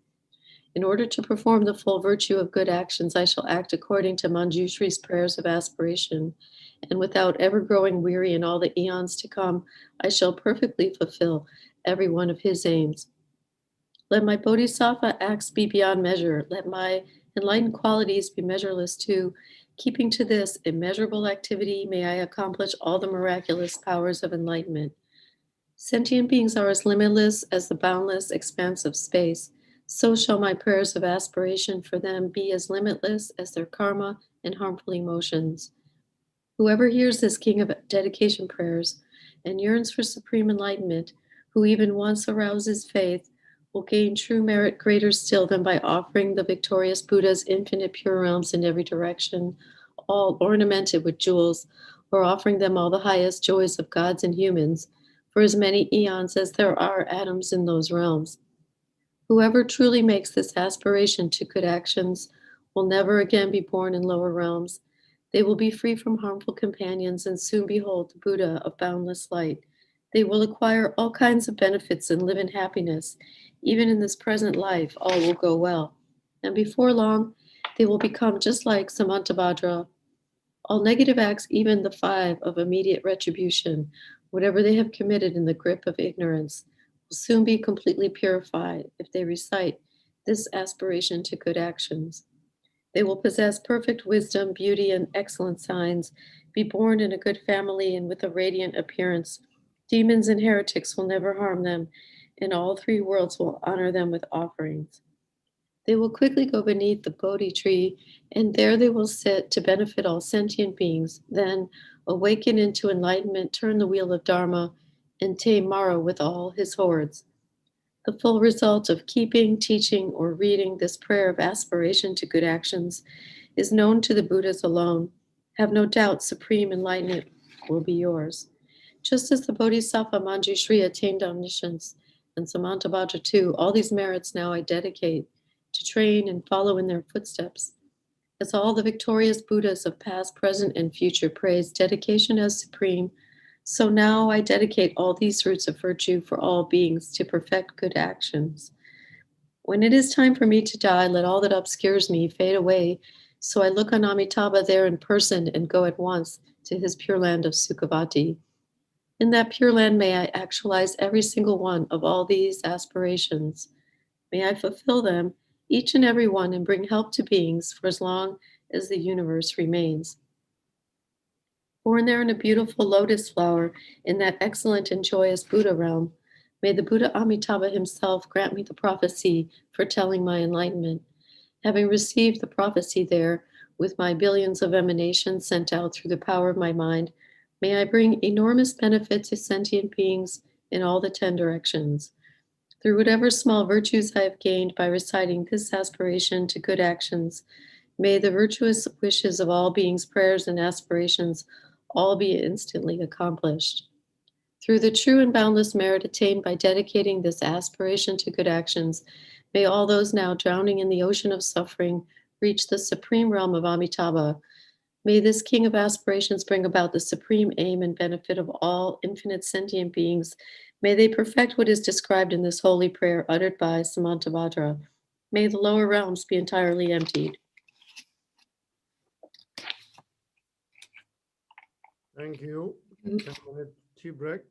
In order to perform the full virtue of good actions, I shall act according to Manjushri's prayers of aspiration, and without ever growing weary in all the eons to come, I shall perfectly fulfill every one of his aims. Let my bodhisattva acts be beyond measure. Let my enlightened qualities be measureless too. Keeping to this immeasurable activity, may I accomplish all the miraculous powers of enlightenment. Sentient beings are as limitless as the boundless expanse of space. So shall my prayers of aspiration for them be as limitless as their karma and harmful emotions. Whoever hears this king of dedication prayers and yearns for supreme enlightenment, who even once arouses faith, will gain true merit greater still than by offering the victorious Buddha's infinite pure realms in every direction, all ornamented with jewels, or offering them all the highest joys of gods and humans, for as many eons as there are atoms in those realms. Whoever truly makes this aspiration to good actions will never again be born in lower realms. They will be free from harmful companions and soon behold the Buddha of boundless light. They will acquire all kinds of benefits and live in happiness. Even in this present life, all will go well. And before long, they will become just like Samantabhadra. All negative acts, even the five of immediate retribution, whatever they have committed in the grip of ignorance, will soon be completely purified if they recite this aspiration to good actions. They will possess perfect wisdom, beauty, and excellent signs, be born in a good family and with a radiant appearance. Demons and heretics will never harm them, and all three worlds will honor them with offerings. They will quickly go beneath the Bodhi tree, and there they will sit to benefit all sentient beings. Then, awaken into enlightenment, turn the wheel of Dharma, and tame Mara with all his hordes. The full result of keeping, teaching, or reading this prayer of aspiration to good actions is known to the Buddhas alone. Have no doubt, supreme enlightenment will be yours. Just as the Bodhisattva Manjushri attained omniscience, and Samantabhadra too, all these merits now I dedicate to train and follow in their footsteps. As all the victorious Buddhas of past, present, and future praise dedication as supreme, so now I dedicate all these roots of virtue for all beings to perfect good actions. When it is time for me to die, let all that obscures me fade away, so I look on Amitabha there in person and go at once to his pure land of Sukhavati. In that pure land, may I actualize every single one of all these aspirations. May I fulfill them, each and every one, and bring help to beings for as long as the universe remains. Born there in a beautiful lotus flower in that excellent and joyous Buddha realm, may the Buddha Amitabha himself grant me the prophecy foretelling my enlightenment. Having received the prophecy there, with my billions of emanations sent out through the power of my mind, may I bring enormous benefit to sentient beings in all the 10 directions. Through whatever small virtues I have gained by reciting this aspiration to good actions, may the virtuous wishes of all beings, prayers, and aspirations all be instantly accomplished. Through the true and boundless merit attained by dedicating this aspiration to good actions, may all those now drowning in the ocean of suffering reach the supreme realm of Amitabha. May this King of aspirations bring about the supreme aim and benefit of all infinite sentient beings. May they perfect what is described in this holy prayer uttered by Samantabhadra. May the lower realms be entirely emptied. Thank you. 10-minute tea break.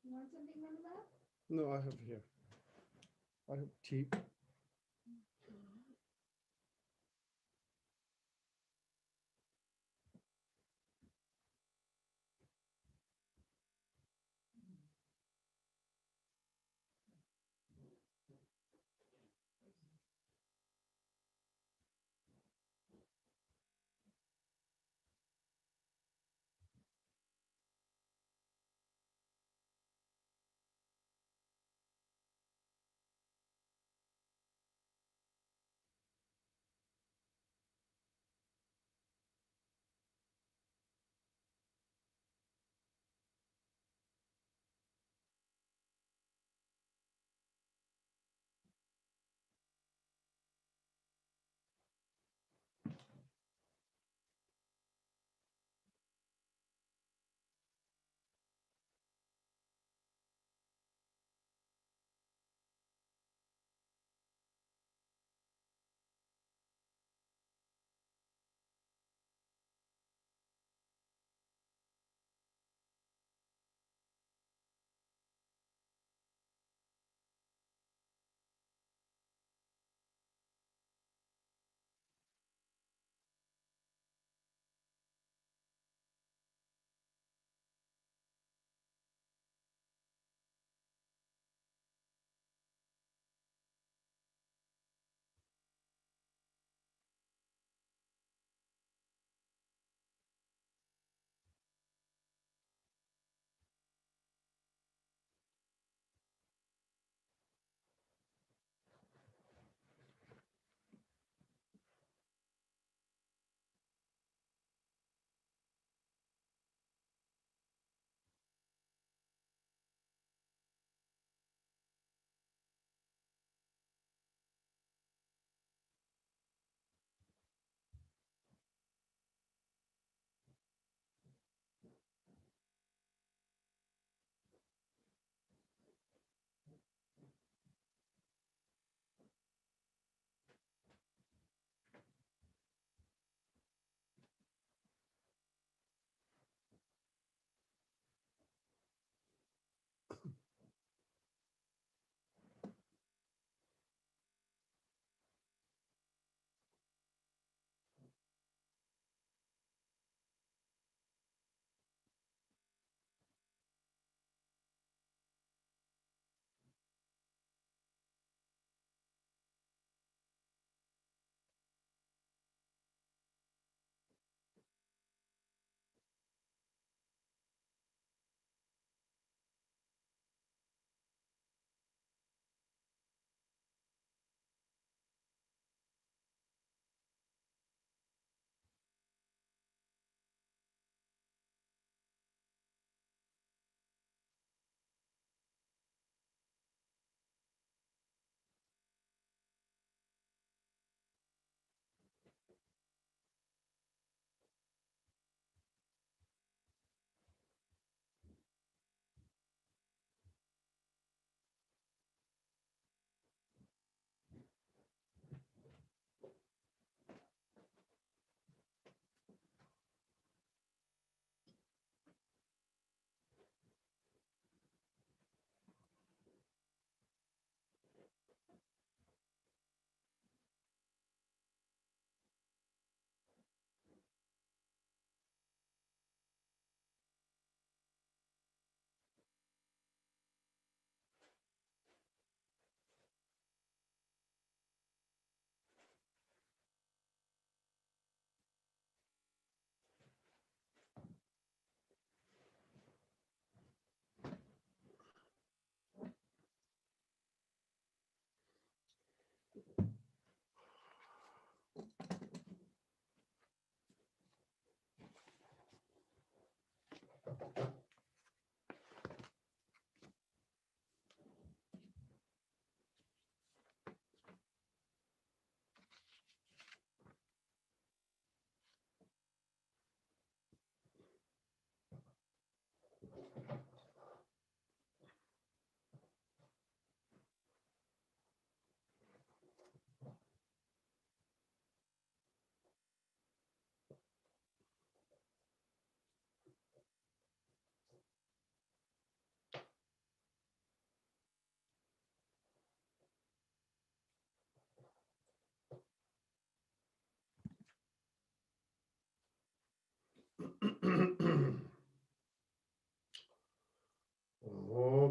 You want something from that? No, I have here. I have tea.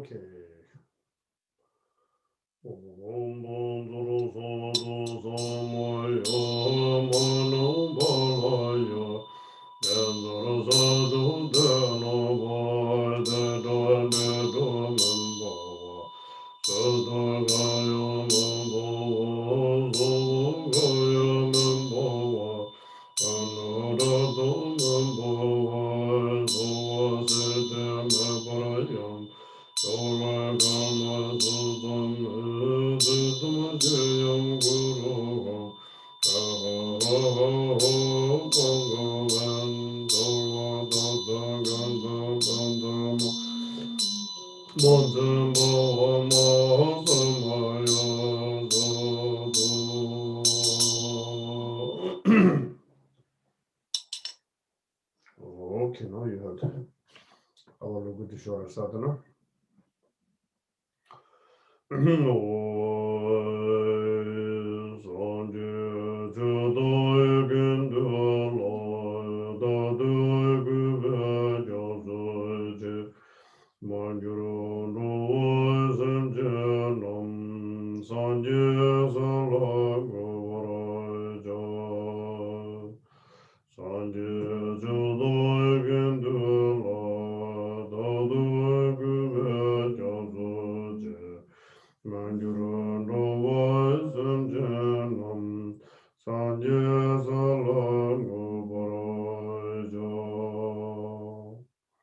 Okay. Om Bandoro Sado Samaya Manobalaya Yandara Sadu Dana Vada Dada Dambawa Sadagaya Mambawa Sadagaya Mambawa Anurada Mambawa Sawasete Maparayam Solagama Sudam Siddhamajayam Guru Bhagavan Solvadata Ganda Bandama Bondambhavama Samaya Sadhu Okay, now you had our good Shara Sadhana.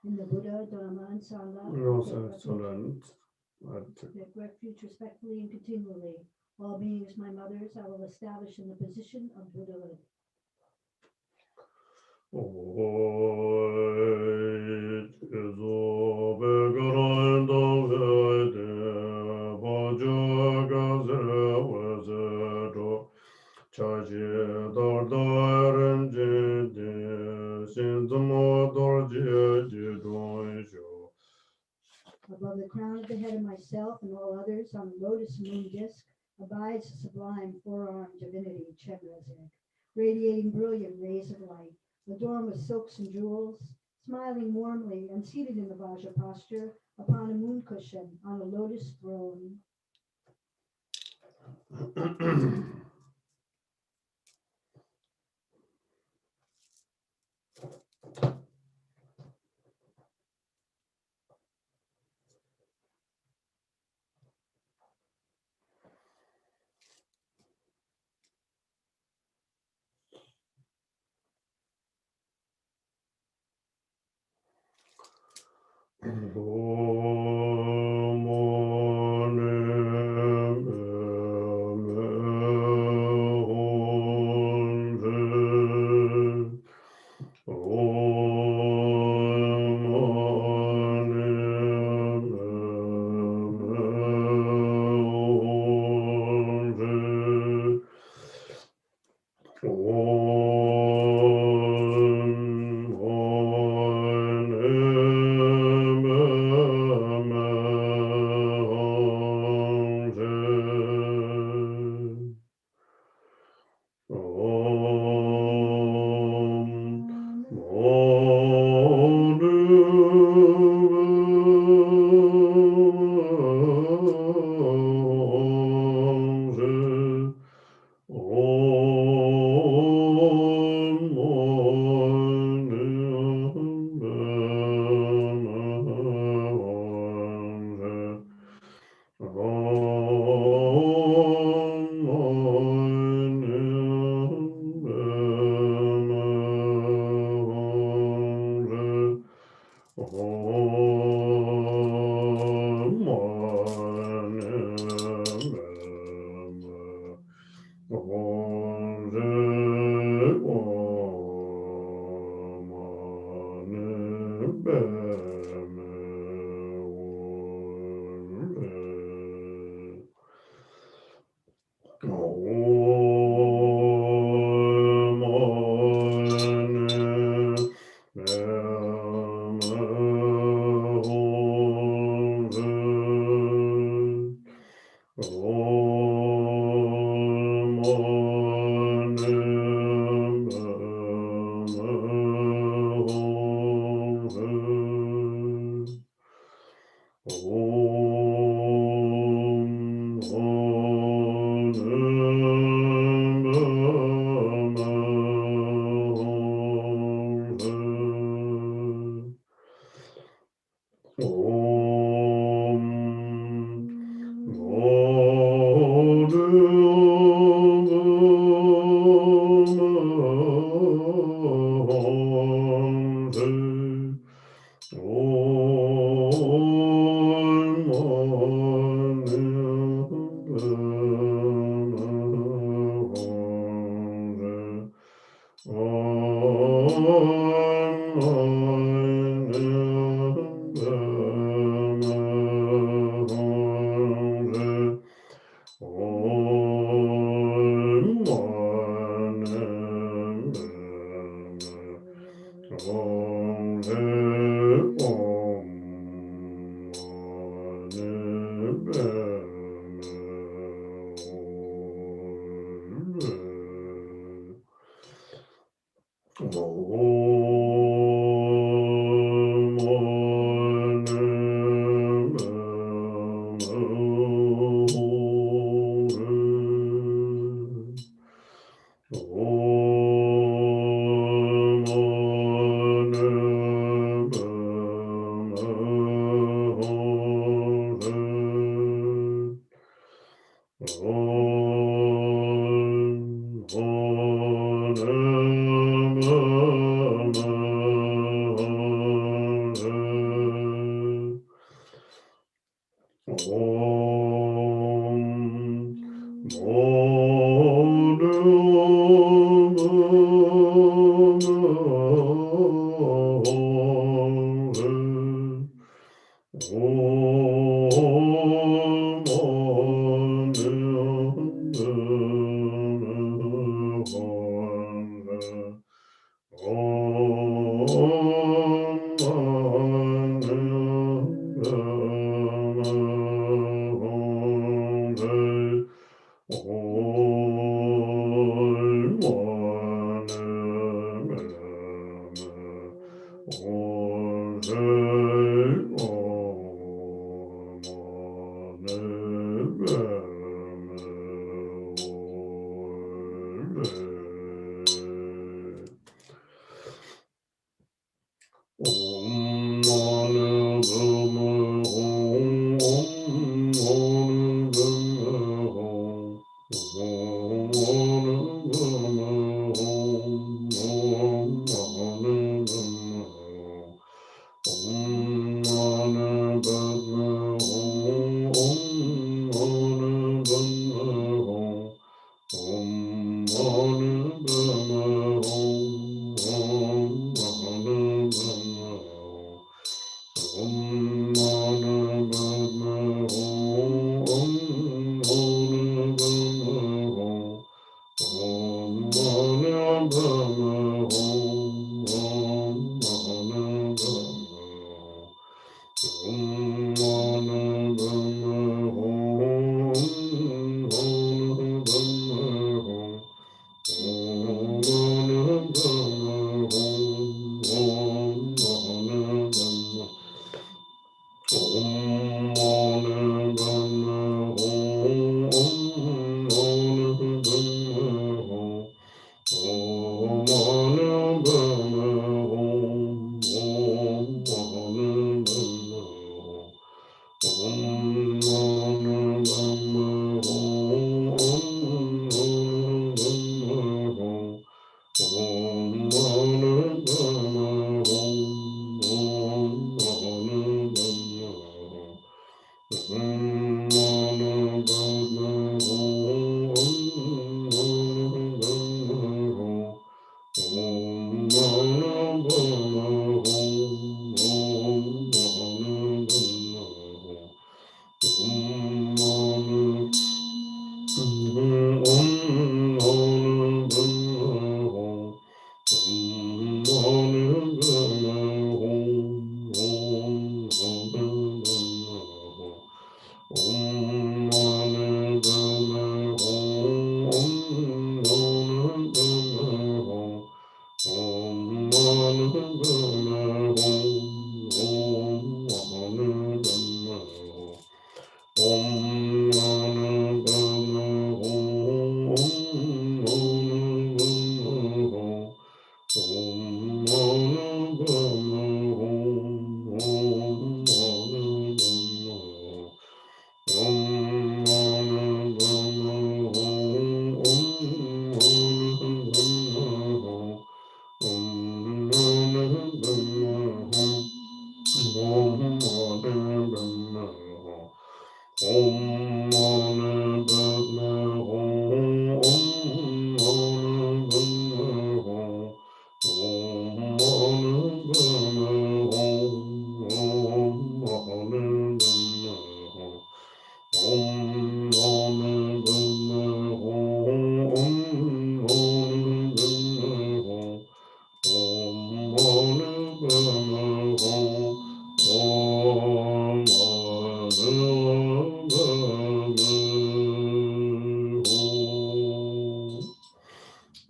In the Buddha, Dharma, and Sangha, No, I take excellent. refuge respectfully and continually. All beings my mothers, I will establish in the position of Buddhahood. Above the crown of the head of myself and all others on the lotus moon disk abides the sublime four-armed divinity Chenrezig, radiating brilliant rays of light, adorned with silks and jewels, smiling warmly and seated in the Vajra posture upon a moon cushion on a lotus throne.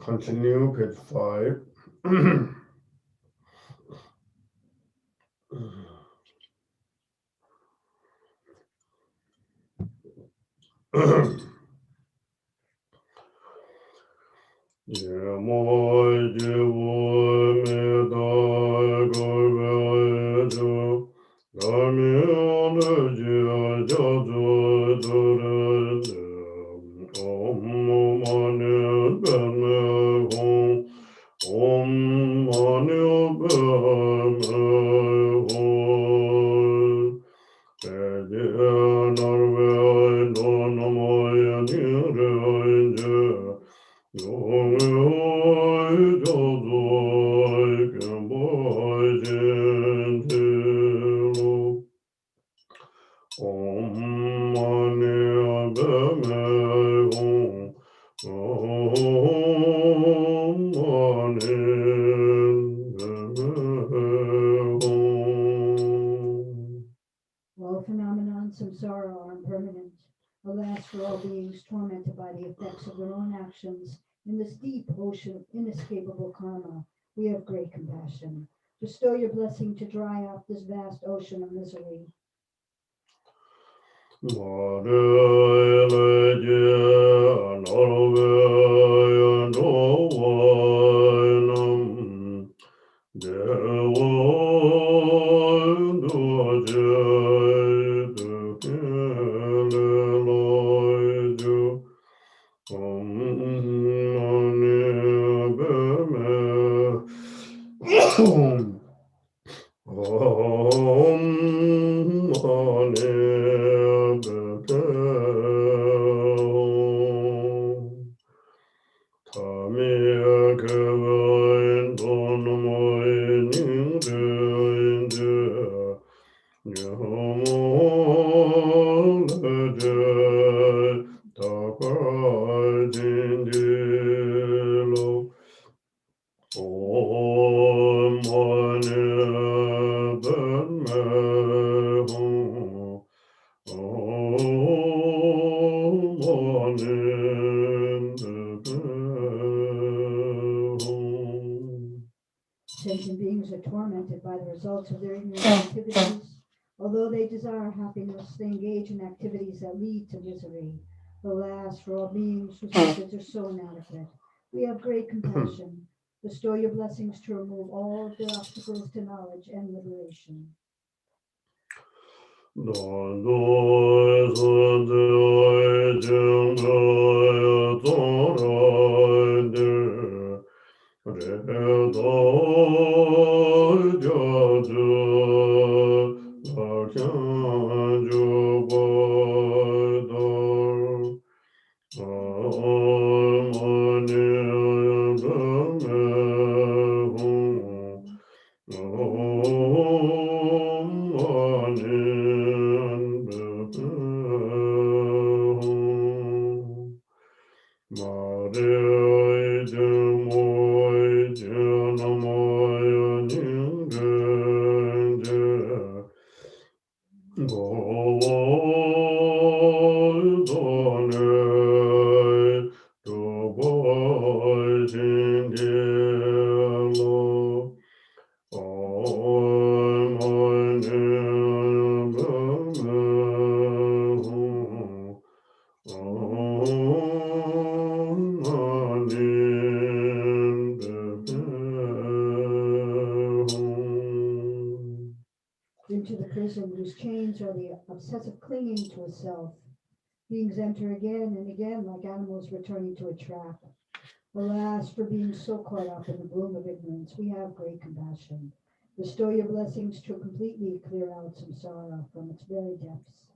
Continue page 5. samsara are impermanent. Alas, for all beings tormented by the effects of their own actions in this deep ocean of inescapable karma, we have great compassion. Bestow your blessing to dry up this vast ocean of misery. Sentient beings are tormented by the results of their ignorant activities. Although they desire happiness, they engage in activities that lead to misery. Alas, for all beings whose methods are so inadequate, we have great compassion. Bestow your blessings to remove all of their obstacles to knowledge and liberation. Into the prison whose chains are the obsessive clinging to a self. Beings enter again and again like animals returning to a trap. Alas, for being so caught up in the gloom of ignorance, we have great compassion. Bestow your blessings to completely clear out samsara from its very depths.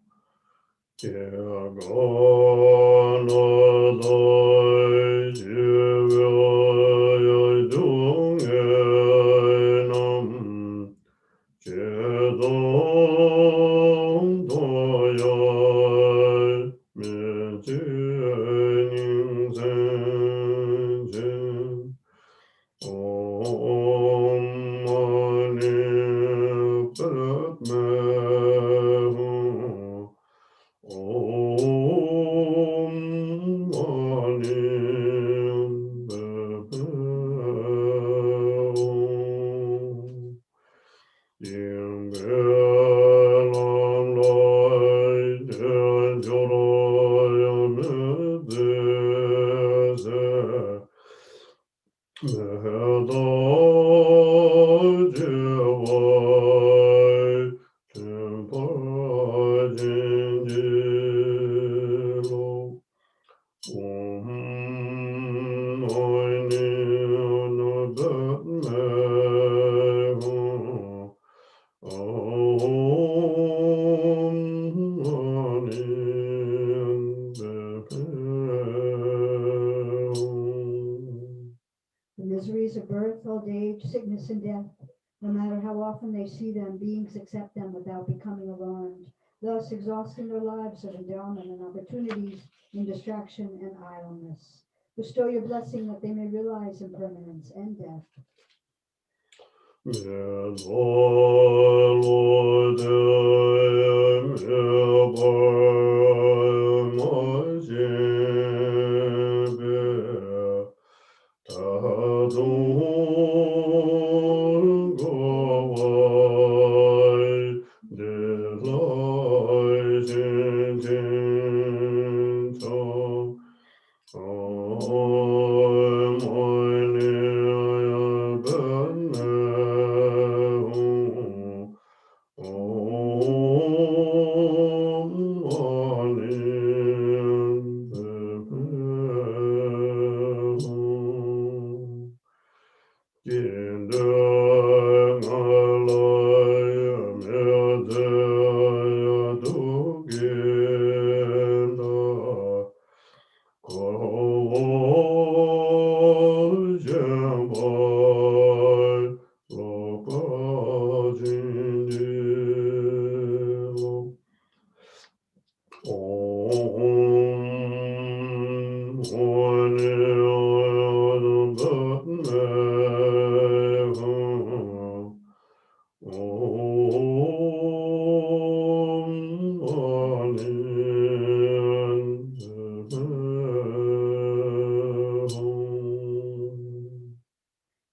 The miseries of birth, old age, sickness, and death, no matter how often they see them, beings accept them without becoming alarmed, thus exhausting their lives of endowment and opportunities in distraction and idleness. Bestow your blessing that they may realize impermanence and death.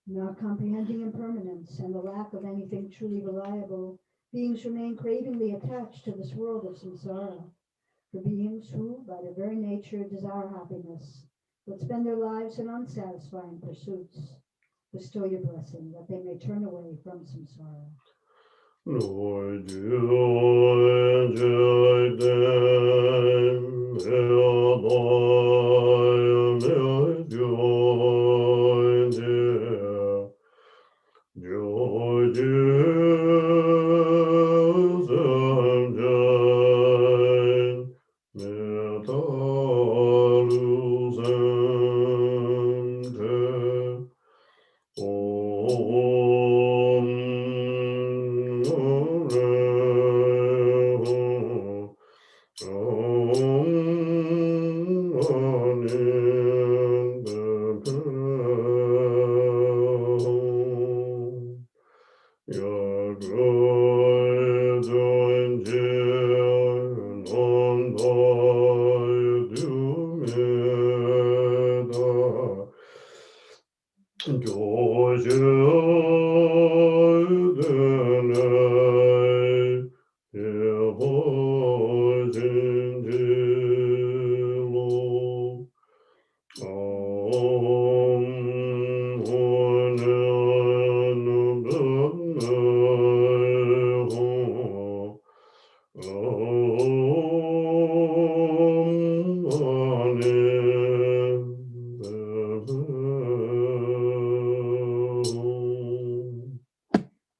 Not comprehending impermanence and the lack of anything truly reliable, beings remain cravingly attached to this world of samsara. For beings who, by their very nature, desire happiness, but spend their lives in unsatisfying pursuits, bestow your blessing that they may turn away from samsara. Lord,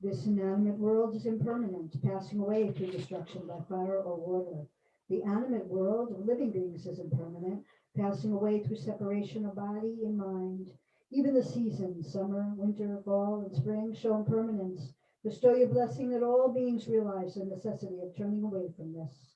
This inanimate world is impermanent, passing away through destruction by fire or water. The animate world of living beings is impermanent, passing away through separation of body and mind. Even the seasons, summer, winter, fall, and spring, show impermanence. Bestow your blessing that all beings realize the necessity of turning away from this.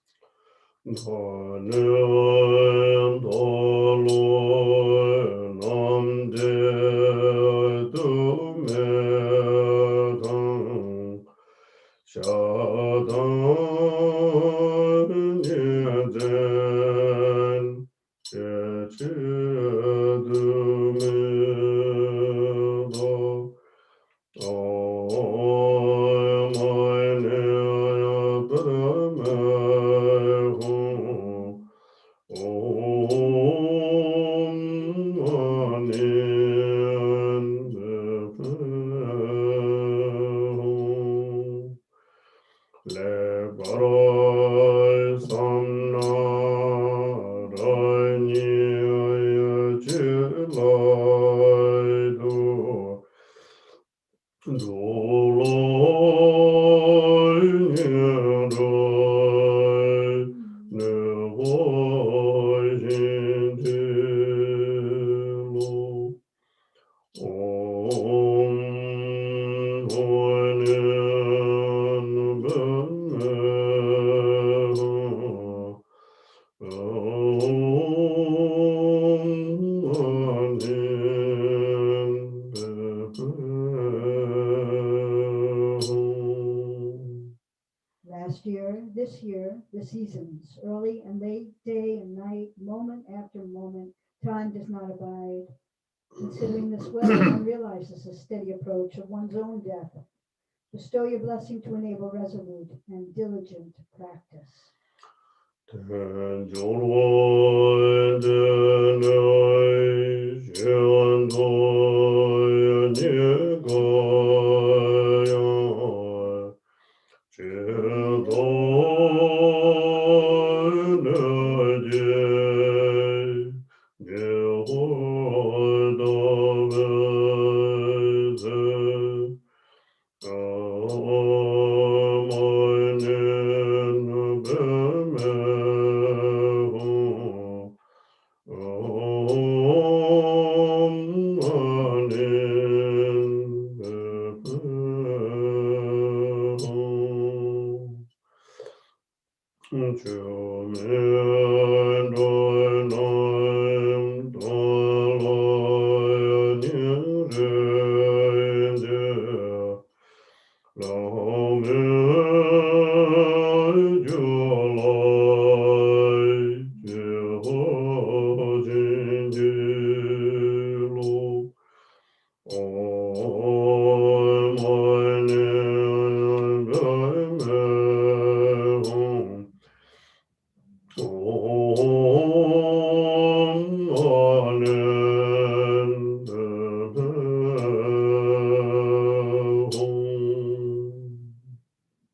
Last year, this year, the seasons, early and late, day and night, moment after moment, time does not abide. Considering this well, one realizes the steady approach of one's own death. Bestow your blessing to enable resolute and diligent practice.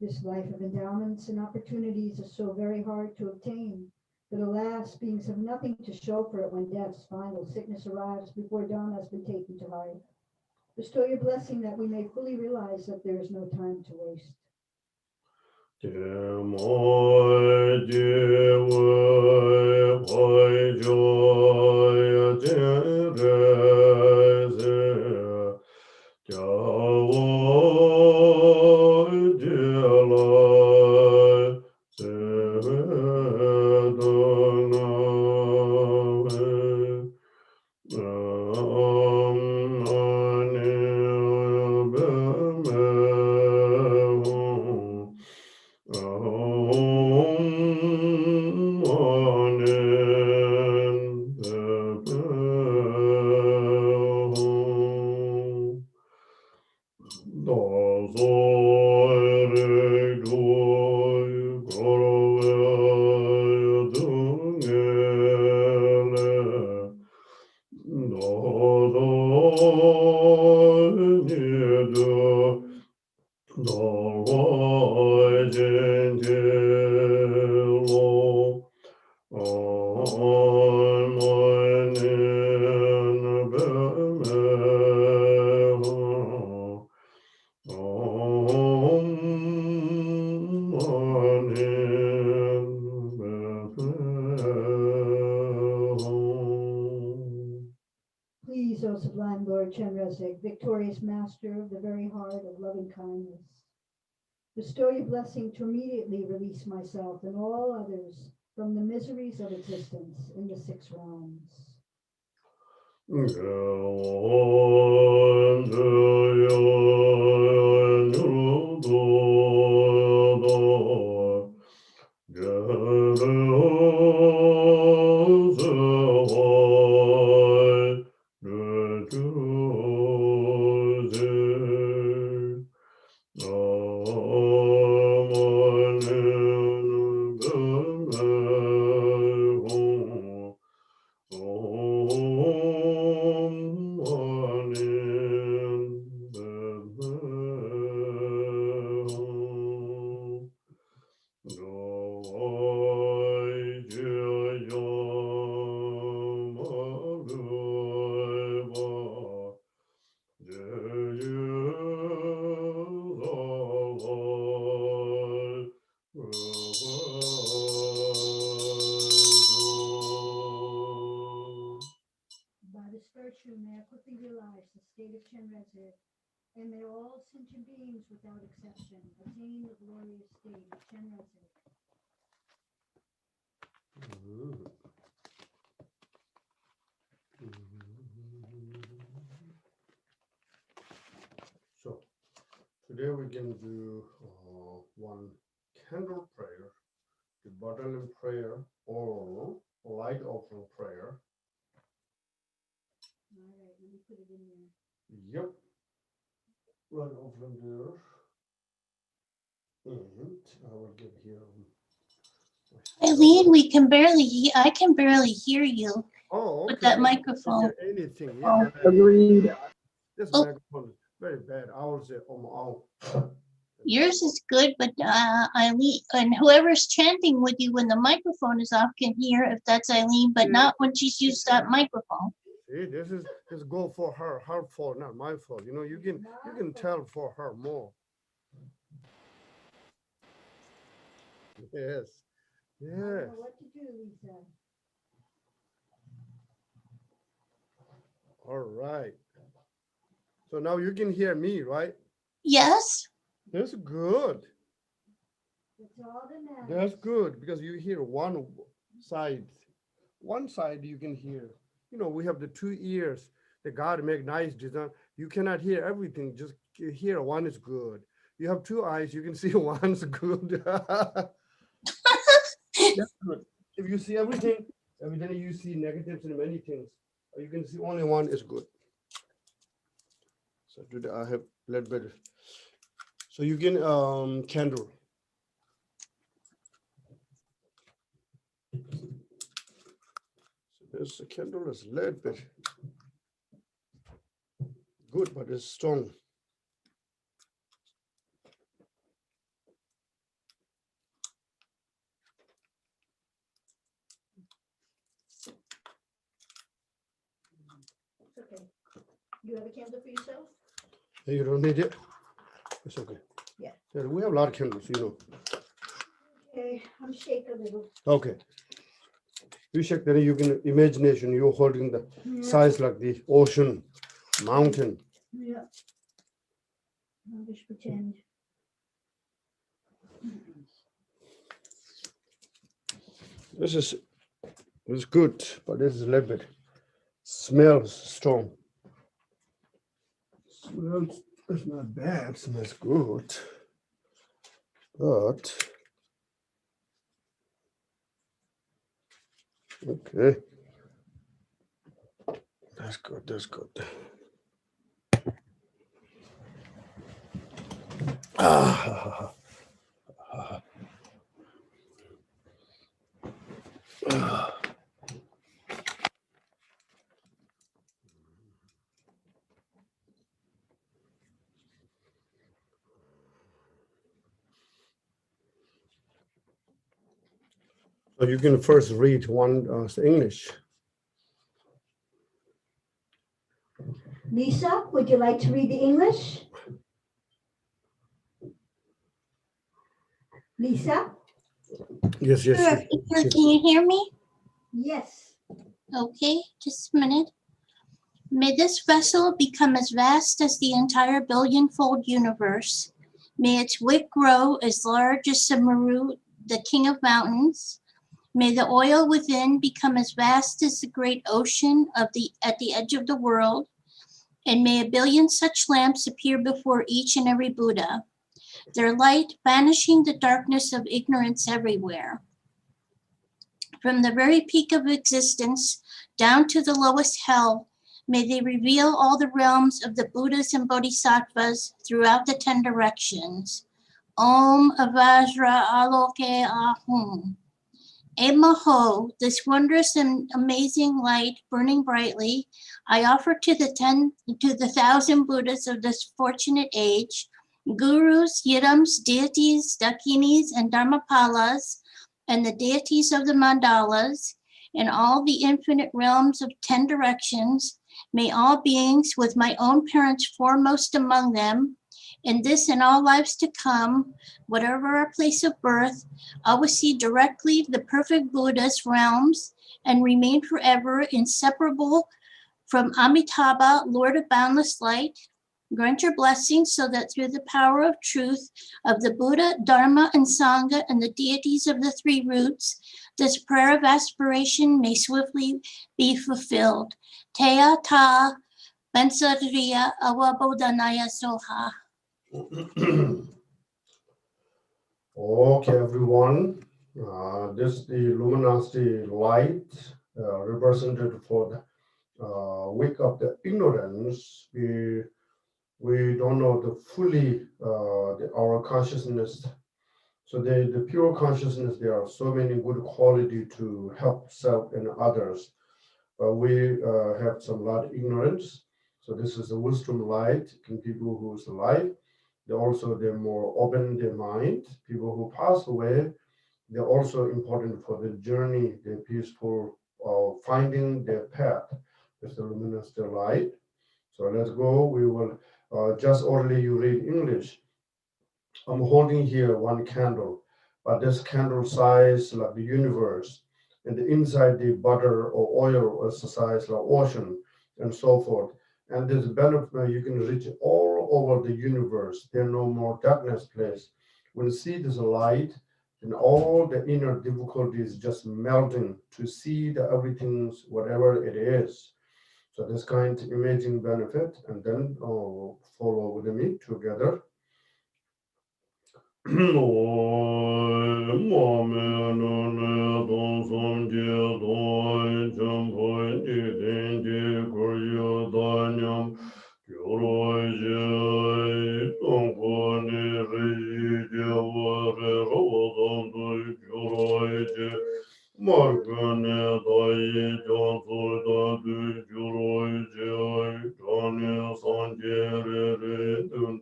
This life of endowments and opportunities is so very hard to obtain. But alas, beings have nothing to show for it when death's final sickness arrives before dawn has been taken to heart. Bestow your blessing that we may fully realize that there is no time to waste. Please, O sublime Lord Chenrezig, victorious master of the very heart of loving kindness, bestow your blessing to immediately release myself and all others from the miseries of existence in the six realms. By this virtue, may I quickly realize the state of Chenrezig, and may all sentient beings without exception attain the glorious state of Chenrezig. So today we can do one candle prayer, the battalion prayer, or light offering prayer. All right, let me put it in there. Yep. Light offering there. And I will give here. Eileen, I can barely hear you Oh, with okay. that I microphone. can't hear anything. Yeah, Agreed. this Oh. microphone is very bad. I will say, Yours is good, but Eileen and whoever's chanting with you when the microphone is off can hear if that's Eileen, but not when she's used that microphone. See, this is go for her fault, not my fault. You know, you can tell for her more. Yes. I don't Yes. know what to do, Lisa. All right. So now you can hear me, right? Yes. That's good. That's all that matters. That's good because you hear one side. One side you can hear. You know, we have the two ears. The God make nice design. You cannot hear everything. Just hear one is good. You have two eyes. You can see one's good. That's good. If you see everything you see negatives in many things. Or you can see only one is good. So today I have a little bit. So you can candle. So this candle is a little bit good, but it's strong. It's okay. You have a candle for yourself? Hey, you don't need it. It's okay. Yeah. We have a lot of candles, you know. Okay, I'm shake a little. Okay. You check that you can imagination, you're holding the Yeah. size like the ocean, mountain. Yeah. I'll just pretend. This is good, but this is a little bit smells strong. Smells it's not bad, smells good. But okay. That's good, that's good. Ah. So you can first read one English. Lisa, would you like to read the English? Lisa? Yes, yes. Sure. yes. Can you hear me? Yes. Okay, just a minute. May this vessel become as vast as the entire billion-fold universe. May its wick grow as large as Samaru, the king of mountains. May the oil within become as vast as the great ocean at the edge of the world. And may a billion such lamps appear before each and every Buddha, their light banishing the darkness of ignorance everywhere. From the very peak of existence down to the lowest hell, may they reveal all the realms of the Buddhas and Bodhisattvas throughout the 10 directions. Om Vajra Aloke Ahum. Emaho, this wondrous and amazing light burning brightly, I offer to the 1,000 Buddhas of this fortunate age, gurus, yidams, deities, dakinis, and dharmapalas, and the deities of the mandalas, and all the infinite realms of 10 directions. May all beings, with my own parents foremost among them, in this and all lives to come, whatever our place of birth, always see directly the perfect Buddha's realms and remain forever inseparable from Amitabha, Lord of boundless light. Grant your blessings so that through the power of truth of the Buddha, Dharma, and Sangha, and the deities of the 3 roots, this prayer of aspiration may swiftly be fulfilled. Teya ta Bensariya Awabodhanaya Soha. Okay, everyone. This is the luminosity light represented for the week of the ignorance. We don't know the fully our consciousness. So the pure consciousness, there are so many good quality to help self and others. But we have some lot of ignorance. So this is the wisdom light in people who's alive. they're more open their mind. People who pass away, they're also important for the journey, the peaceful finding their path with the luminous the light. So let's go. We will just only you read English. I'm holding here one candle, but this candle size like the universe, and the inside the butter or oil or size like ocean and so forth. And this benefit you can reach all over the universe. There no more darkness place. When you see this light, and all the inner difficulties just melting to see the everything's whatever it is. So this kind of imaging benefit, and then follow with me together. Margane dayi jansu da du juroi jai jane sanjere redun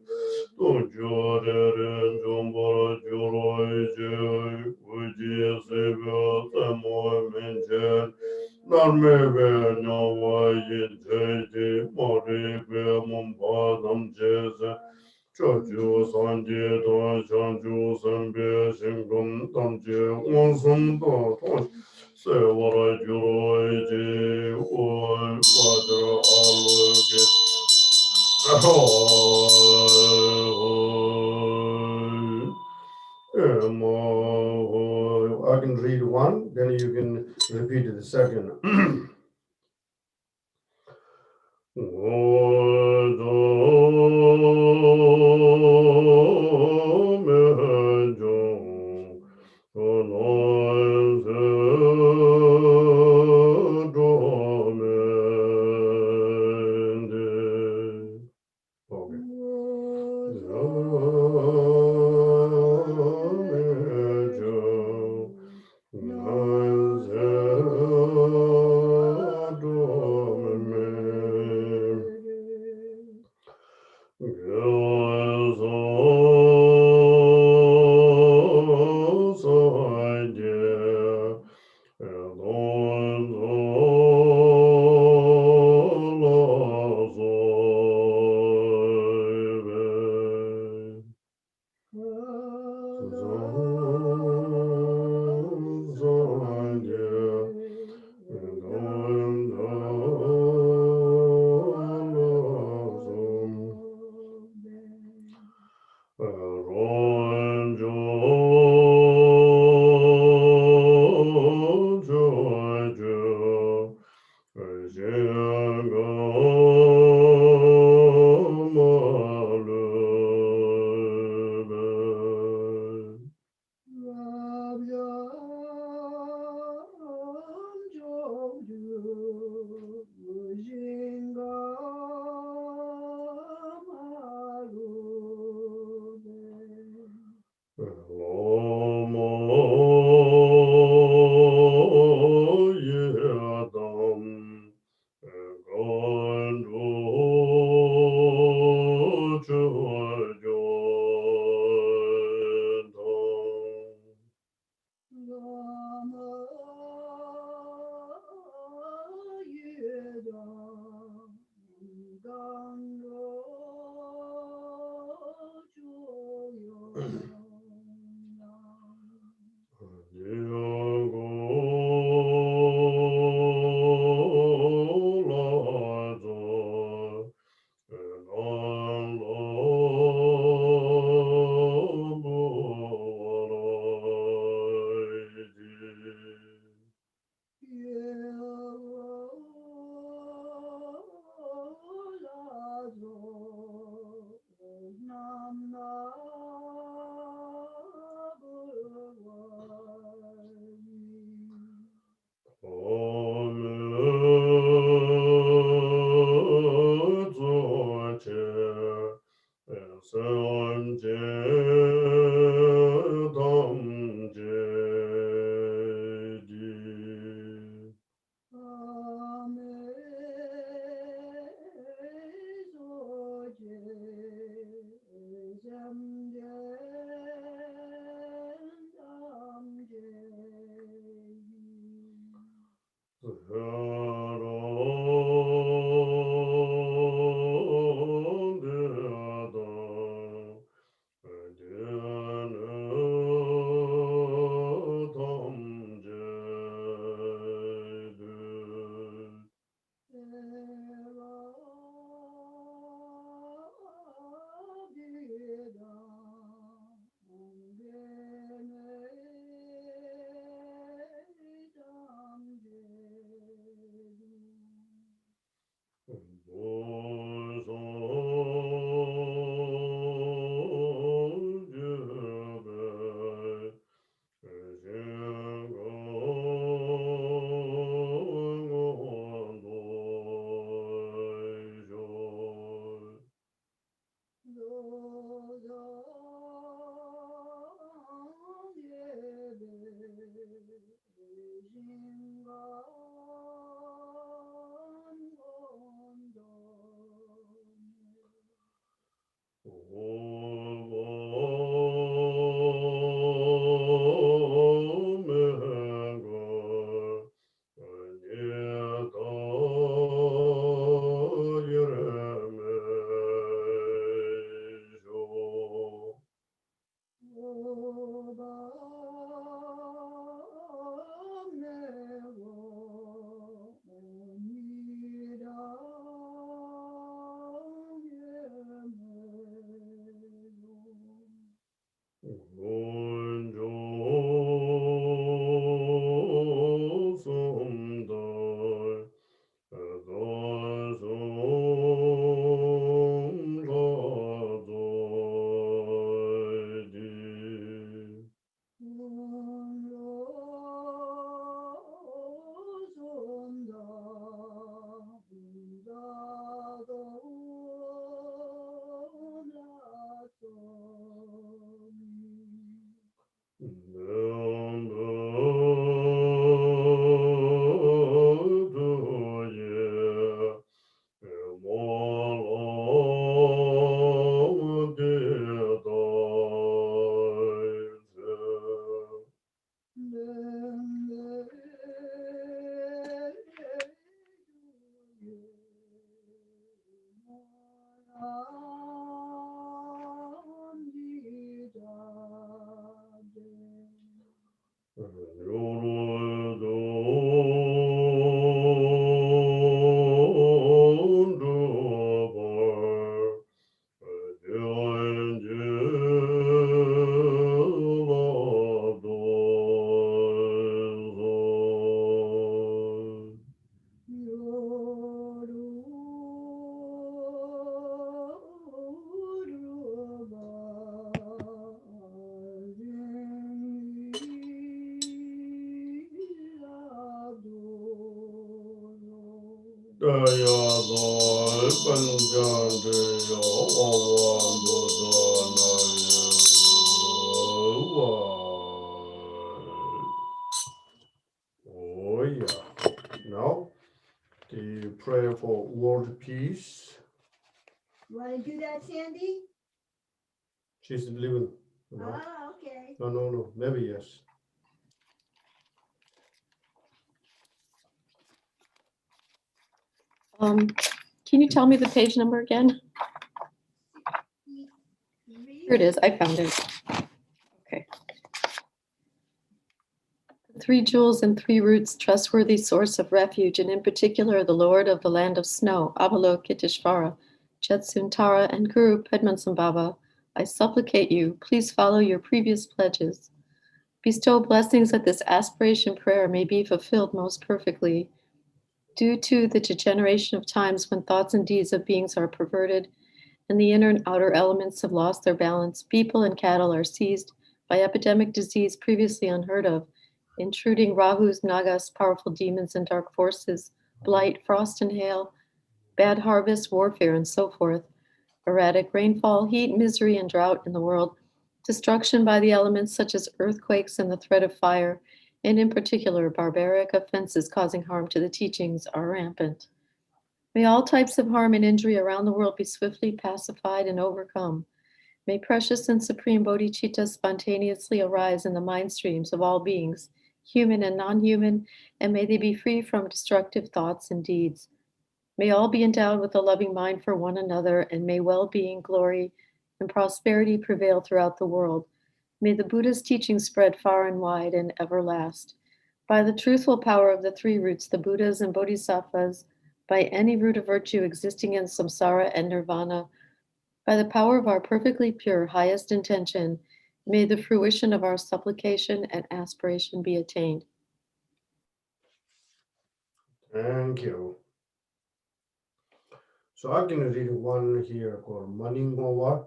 don jore jombara juroi jai uji sebe tamo menjen narmebe nyawa yin teji marebe mumpadam jeze chochu sanje don chanchu sanbe shingum tamje onsum do tosh sevara juroi je oi vajra aloge I can read one, then you can repeat the second. Oh yeah. Now the prayer for world peace. You want to do that, Sandy? She's living. No, Ah, okay. no. Maybe yes. Can you tell me the page number again? Here it is. I found it. Okay. Three jewels and three roots, trustworthy source of refuge, and in particular the Lord of the land of snow, Avalokiteshvara, Jetsuntara, and Guru Padmasambhava, I supplicate you, please follow your previous pledges. Bestow blessings that this aspiration prayer may be fulfilled most perfectly. Due to the degeneration of times when thoughts and deeds of beings are perverted and the inner and outer elements have lost their balance, people and cattle are seized by epidemic disease previously unheard of, intruding Rahus, Nagas, powerful demons and dark forces, blight, frost and hail, bad harvest, warfare, and so forth, erratic rainfall, heat, misery, and drought in the world, destruction by the elements such as earthquakes and the threat of fire, and in particular, barbaric offenses causing harm to the teachings are rampant. May all types of harm and injury around the world be swiftly pacified and overcome. May precious and supreme bodhicitta spontaneously arise in the mind streams of all beings human and non-human, and may they be free from destructive thoughts and deeds. May all be endowed with a loving mind for one another, and may well-being, glory, and prosperity prevail throughout the world. May the Buddha's teaching spread far and wide and ever last. By the truthful power of the three roots, the Buddhas and Bodhisattvas, by any root of virtue existing in samsara and nirvana, by the power of our perfectly pure highest intention, may the fruition of our supplication and aspiration be attained. Thank you. So I'm going to read one here called Money Ngova,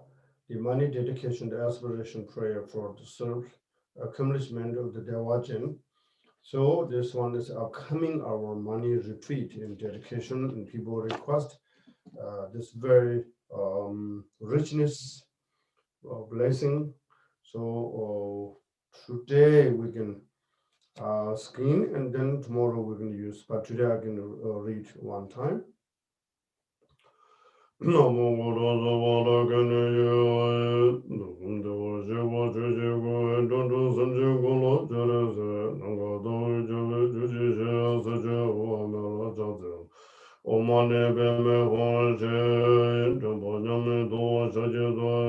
the money dedication, the aspiration prayer for the served accomplishment of the Dewajan. So this one is upcoming our money retreat in dedication, and people request this very richness blessing. So today we can screen, and then tomorrow we're going to use, but today I can read one time. Namo Buddhasa Vada Kanaya, Nukunda Vashiva Chichiku, Dundu Sanjiku Lo Charese, Nangado Jale Jujishi Asaja Uamela Chazim, Omane Beme Honshe, Jamba Jame Doa Shaji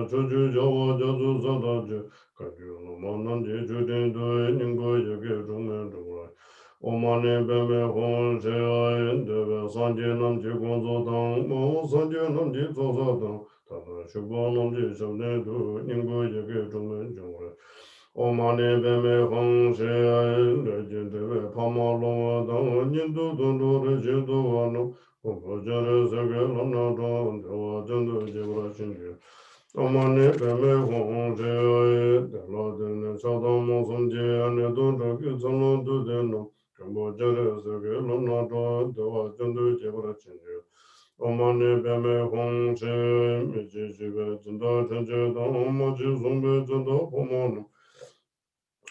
Chuju Jawa Jazu Sadaji, Kaju Numanandi Judin Dui Ningo Yage Rumen Dungrai. Omane Beme Honshe Deve Sanje Namji Gonzo Dang, Mo Sanje Namji Zosa Dang, Tata Shubo Namji Shabne Du, Ningo Yage Rumen Jungre. Omane Beme Honshe Leji Deve Pama Longa Dang, Nindu Dundu Reji Duwano, Jare Sege Lana Dang, Dewa Jandu Jibra Shinji. Omane Beme Honshe, Dela Dene Sadam Mosumji, Ane Dundu Kizano Dudeno, Kambo Jare Sege Lana Dang, Dewa Jandu Jibra Shinji. Omane Beme Honshe, Meji Jibe Jinda Tenje Dang, Moji Zumbi Jinda Pomonu.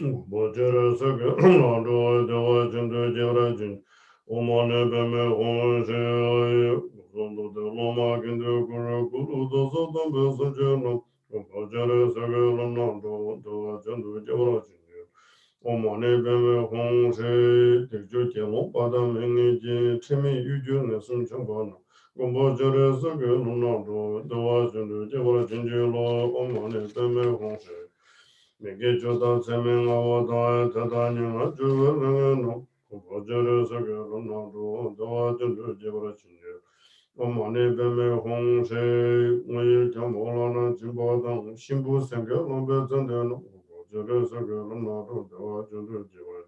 Bojere Sege Lana Dang, Dewa Jandu Jibra Shinji. Omane Beme Honshe, Zondo de Loma Ginde Guru Guru Dozo Dambe Sanjeno, Bojere Sege Lana Dang, Dewa Jandu Jibra Shinji. Omane Beme Honshe, Tejo Kelo Pada Mengi Temi Yuju Nesum Chambano. Gombo Jere Sege Lana Dang, Dewa Jandu Jibra Shinji Lo, Omane Beme Honshe. Mege Jodan Semen Awada Tata Nyanga Juve Lengeno. Gombo Jere Sege Lana Dang, Dewa Jandu Jibra Shinji. Omane Beme Honshe, Moye Jambolana Jimbadang, Shimbu Senge Lombe Zendeno. Jere Sege Lana Dang, Dewa Jandu Jibra.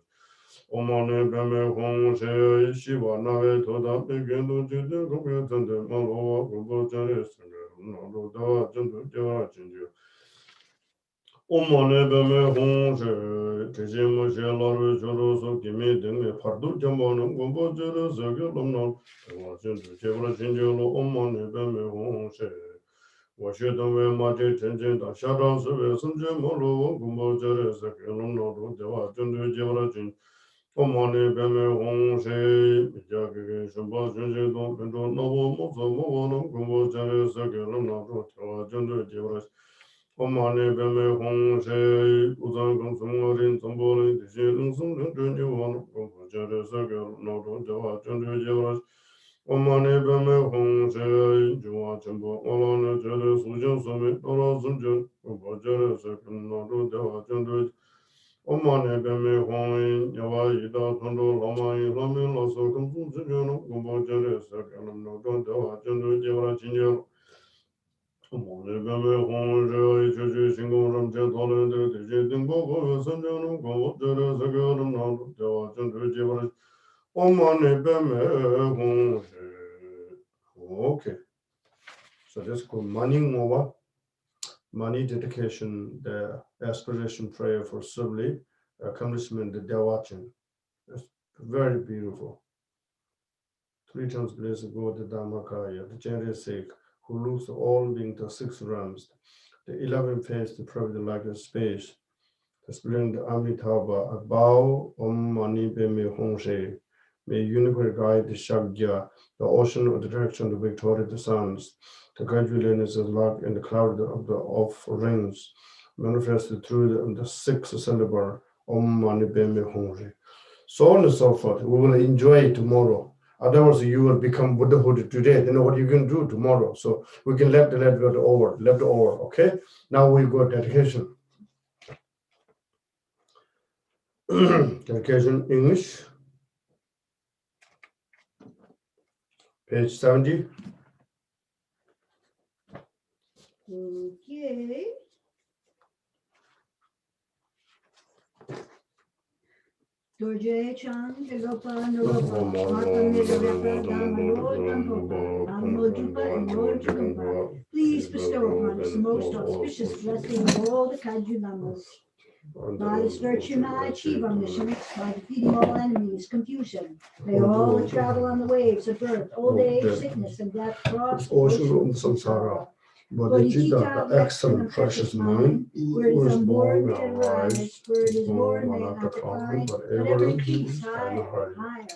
Omane Beme Honshe, Shiva Nave Toda Begendo Jide Ruge Zende Malo, Gombo Jere Sege Lana Dang, Dewa Jandu Jibra Shinji. Omane Beme Honshe, Teje Moshe Laru Joro So Kimi Denge Pardu Jambano, Gombo Jere Sege Lana Dewa Jandu Jibra Shinji Lo, Omane Beme Honshe. 我学等为马这天津的下场是为什么马路公包这里是给龙老头的话，针对接了军，我马那边没红谁，比较给什么军事动跟着那我么子么我能公包这里是给龙老头的话，针对接了。我马那边没红谁，不咱跟中国人中国人这些人生人真有我能公包这里是给龙老头的话，针对接了。 我们那边没红谁，就往前跑。我老那这里苏州说明到了中间，我把这里是跟那都在话针对。我们那边没红，要把一到成都老马一老民老手跟组织就能，我把这里是跟那都在话针对，就把今年了。我们那边没红谁，就是新工人这讨论的这些定报告有三就能，我这里是跟那都在话针对，就把。 Omane Beme Honshe. Okay. So that's called Money Ngova, money dedication, the aspiration prayer for Subli, accomplishment, the Dewachin. That's very beautiful. 3 times blessed God, the Dhammakaya, the generous sake, who looks all being the 6 realms, the 11 face, the probably like the space, the splendid Amitabha, a bow, Om Mani Beme Honshe. May universe guide the Shagya, the ocean of the direction of the victory of the suns, the gradualiness of luck and the cloud of the rings, manifested through the 6th syllable, Om Mani Padme Hum. So on and so forth. We will enjoy it tomorrow. Otherwise, you will become Buddhahood today. Then what you can do tomorrow? So we can left over. Okay. Now we go dedication. Dedication English. Page 70. Okay. Dorje Chan, Tegopa, Naropa, Marpa Mizarepa, Dhamma Lord Gampopa, Amodupa, and Lord Jugumpa. Please bestow upon us the most auspicious blessing of all the Kaiju Lamas. By this virtue may I achieve omniscience by defeating all enemies, confusion. May all that travel on the waves of birth, old age, sickness, and death cross the ocean of samsara. Bodhicitta, the excellent precious mind, where it is unborn, may may arise, where it is born, may not not decline, but but ever ever increase increase higher and and higher. higher.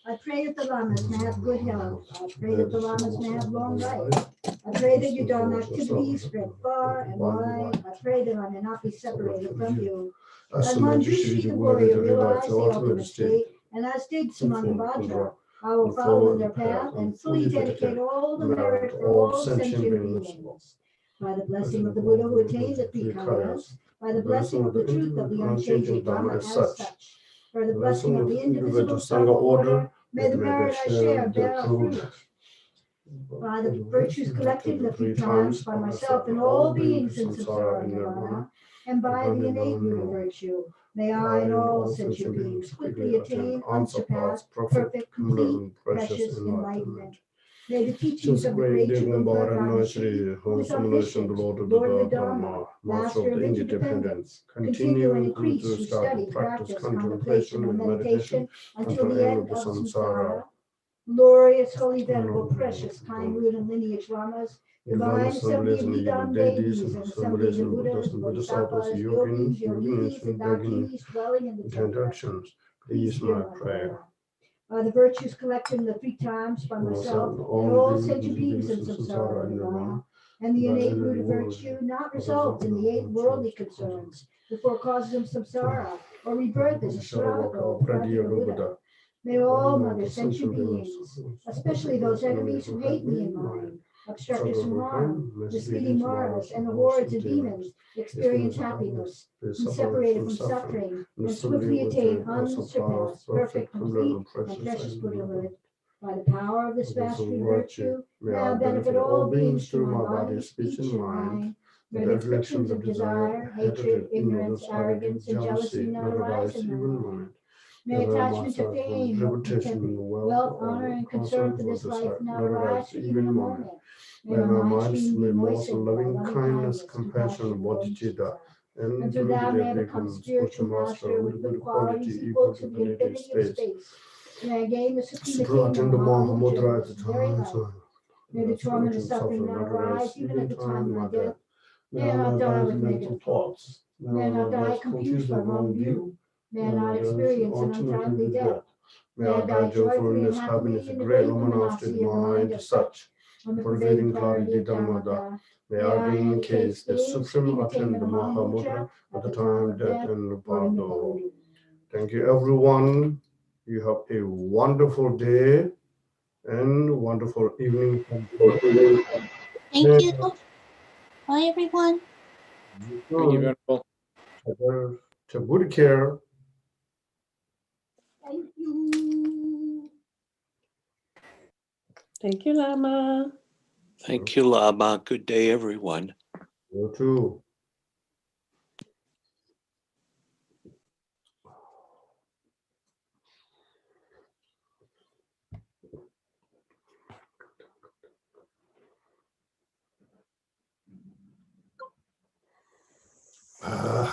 I pray that the lamas may have good health. I pray that the lamas may have long life. I pray that your Dharma activities spread far and wide. I pray that I may not be separated from you. As Manjushri, the warrior, realized the ultimate state, and as did Samantabhadra, I will follow in their path and fully dedicate all the merit for all sentient beings. By the blessing of the Buddha who attained the three kayas, by the blessing of the truth of the unchanging Dharma as such, for the blessing of the indivisible Sangha order, may the merit I share bear fruit. By the virtues collected in the three times, by myself and all beings in samsara and nirvana, and by the innate root of virtue, may I and all sentient beings quickly attain unsurpassed, perfect, complete, precious enlightenment. May the teachings of the great Jugumpa Rinpoche, who is omniscient, Lord of the Dharma, Master of interdependence, continue and increase through study, practice, contemplation, and meditation until the end of samsara. Glorious, holy, venerable, precious, kind, root, and lineage lamas, divine assembly of Yidam deities, and assembly of the Buddhas, Bodhisattvas, yogins, yoginis, and dakinis dwelling in the temple. Please hear my prayer. By the virtues collected in the three times by myself and all sentient beings in samsara and nirvana, and the innate root of virtue not result in the eight worldly concerns, the four causes of samsara, or rebirth as a Shravaka or Pratyaga Buddha. May all mother sentient beings, especially those enemies who hate me and mine, obstruct us from harm, misleading Maras, and the hordes of demons, experience happiness, be separated from suffering, and swiftly attain unsurpassed, perfect, complete, and precious Buddhahood. By the power of this vast virtue, may I benefit all beings through my body, speech, and mind. May the afflictions of desire, hatred, ignorance, arrogance, and jealousy not arise in my mind. May attachment to fame, reputation, wealth, honor, and concern for this life not arise for even a moment. May my mind stream be moistened by loving kindness, compassion, bodhicitta, and through that may I become spiritual master with good qualities equal to the infinity of space. May I gain the supreme attainment of Mahamudra at this very life. May the torment of suffering not arise even at the time of my death. May I not die with negative thoughts. May I not die confused by wrong view. May I not experience an untimely death. May I die joyfully and happily in the great luminosity of mind as such, on the pervading clarity of Dharma. May I gain in case the supreme attainment of Mahamudra at the time of death and Nibbana. Thank you, everyone. You have a wonderful day and wonderful evening. Thank you. Bye, everyone. Thank you, Venerable. Take good care. Thank you. Thank you, Lama. Thank you, Lama. Good day, everyone. You too. Ah.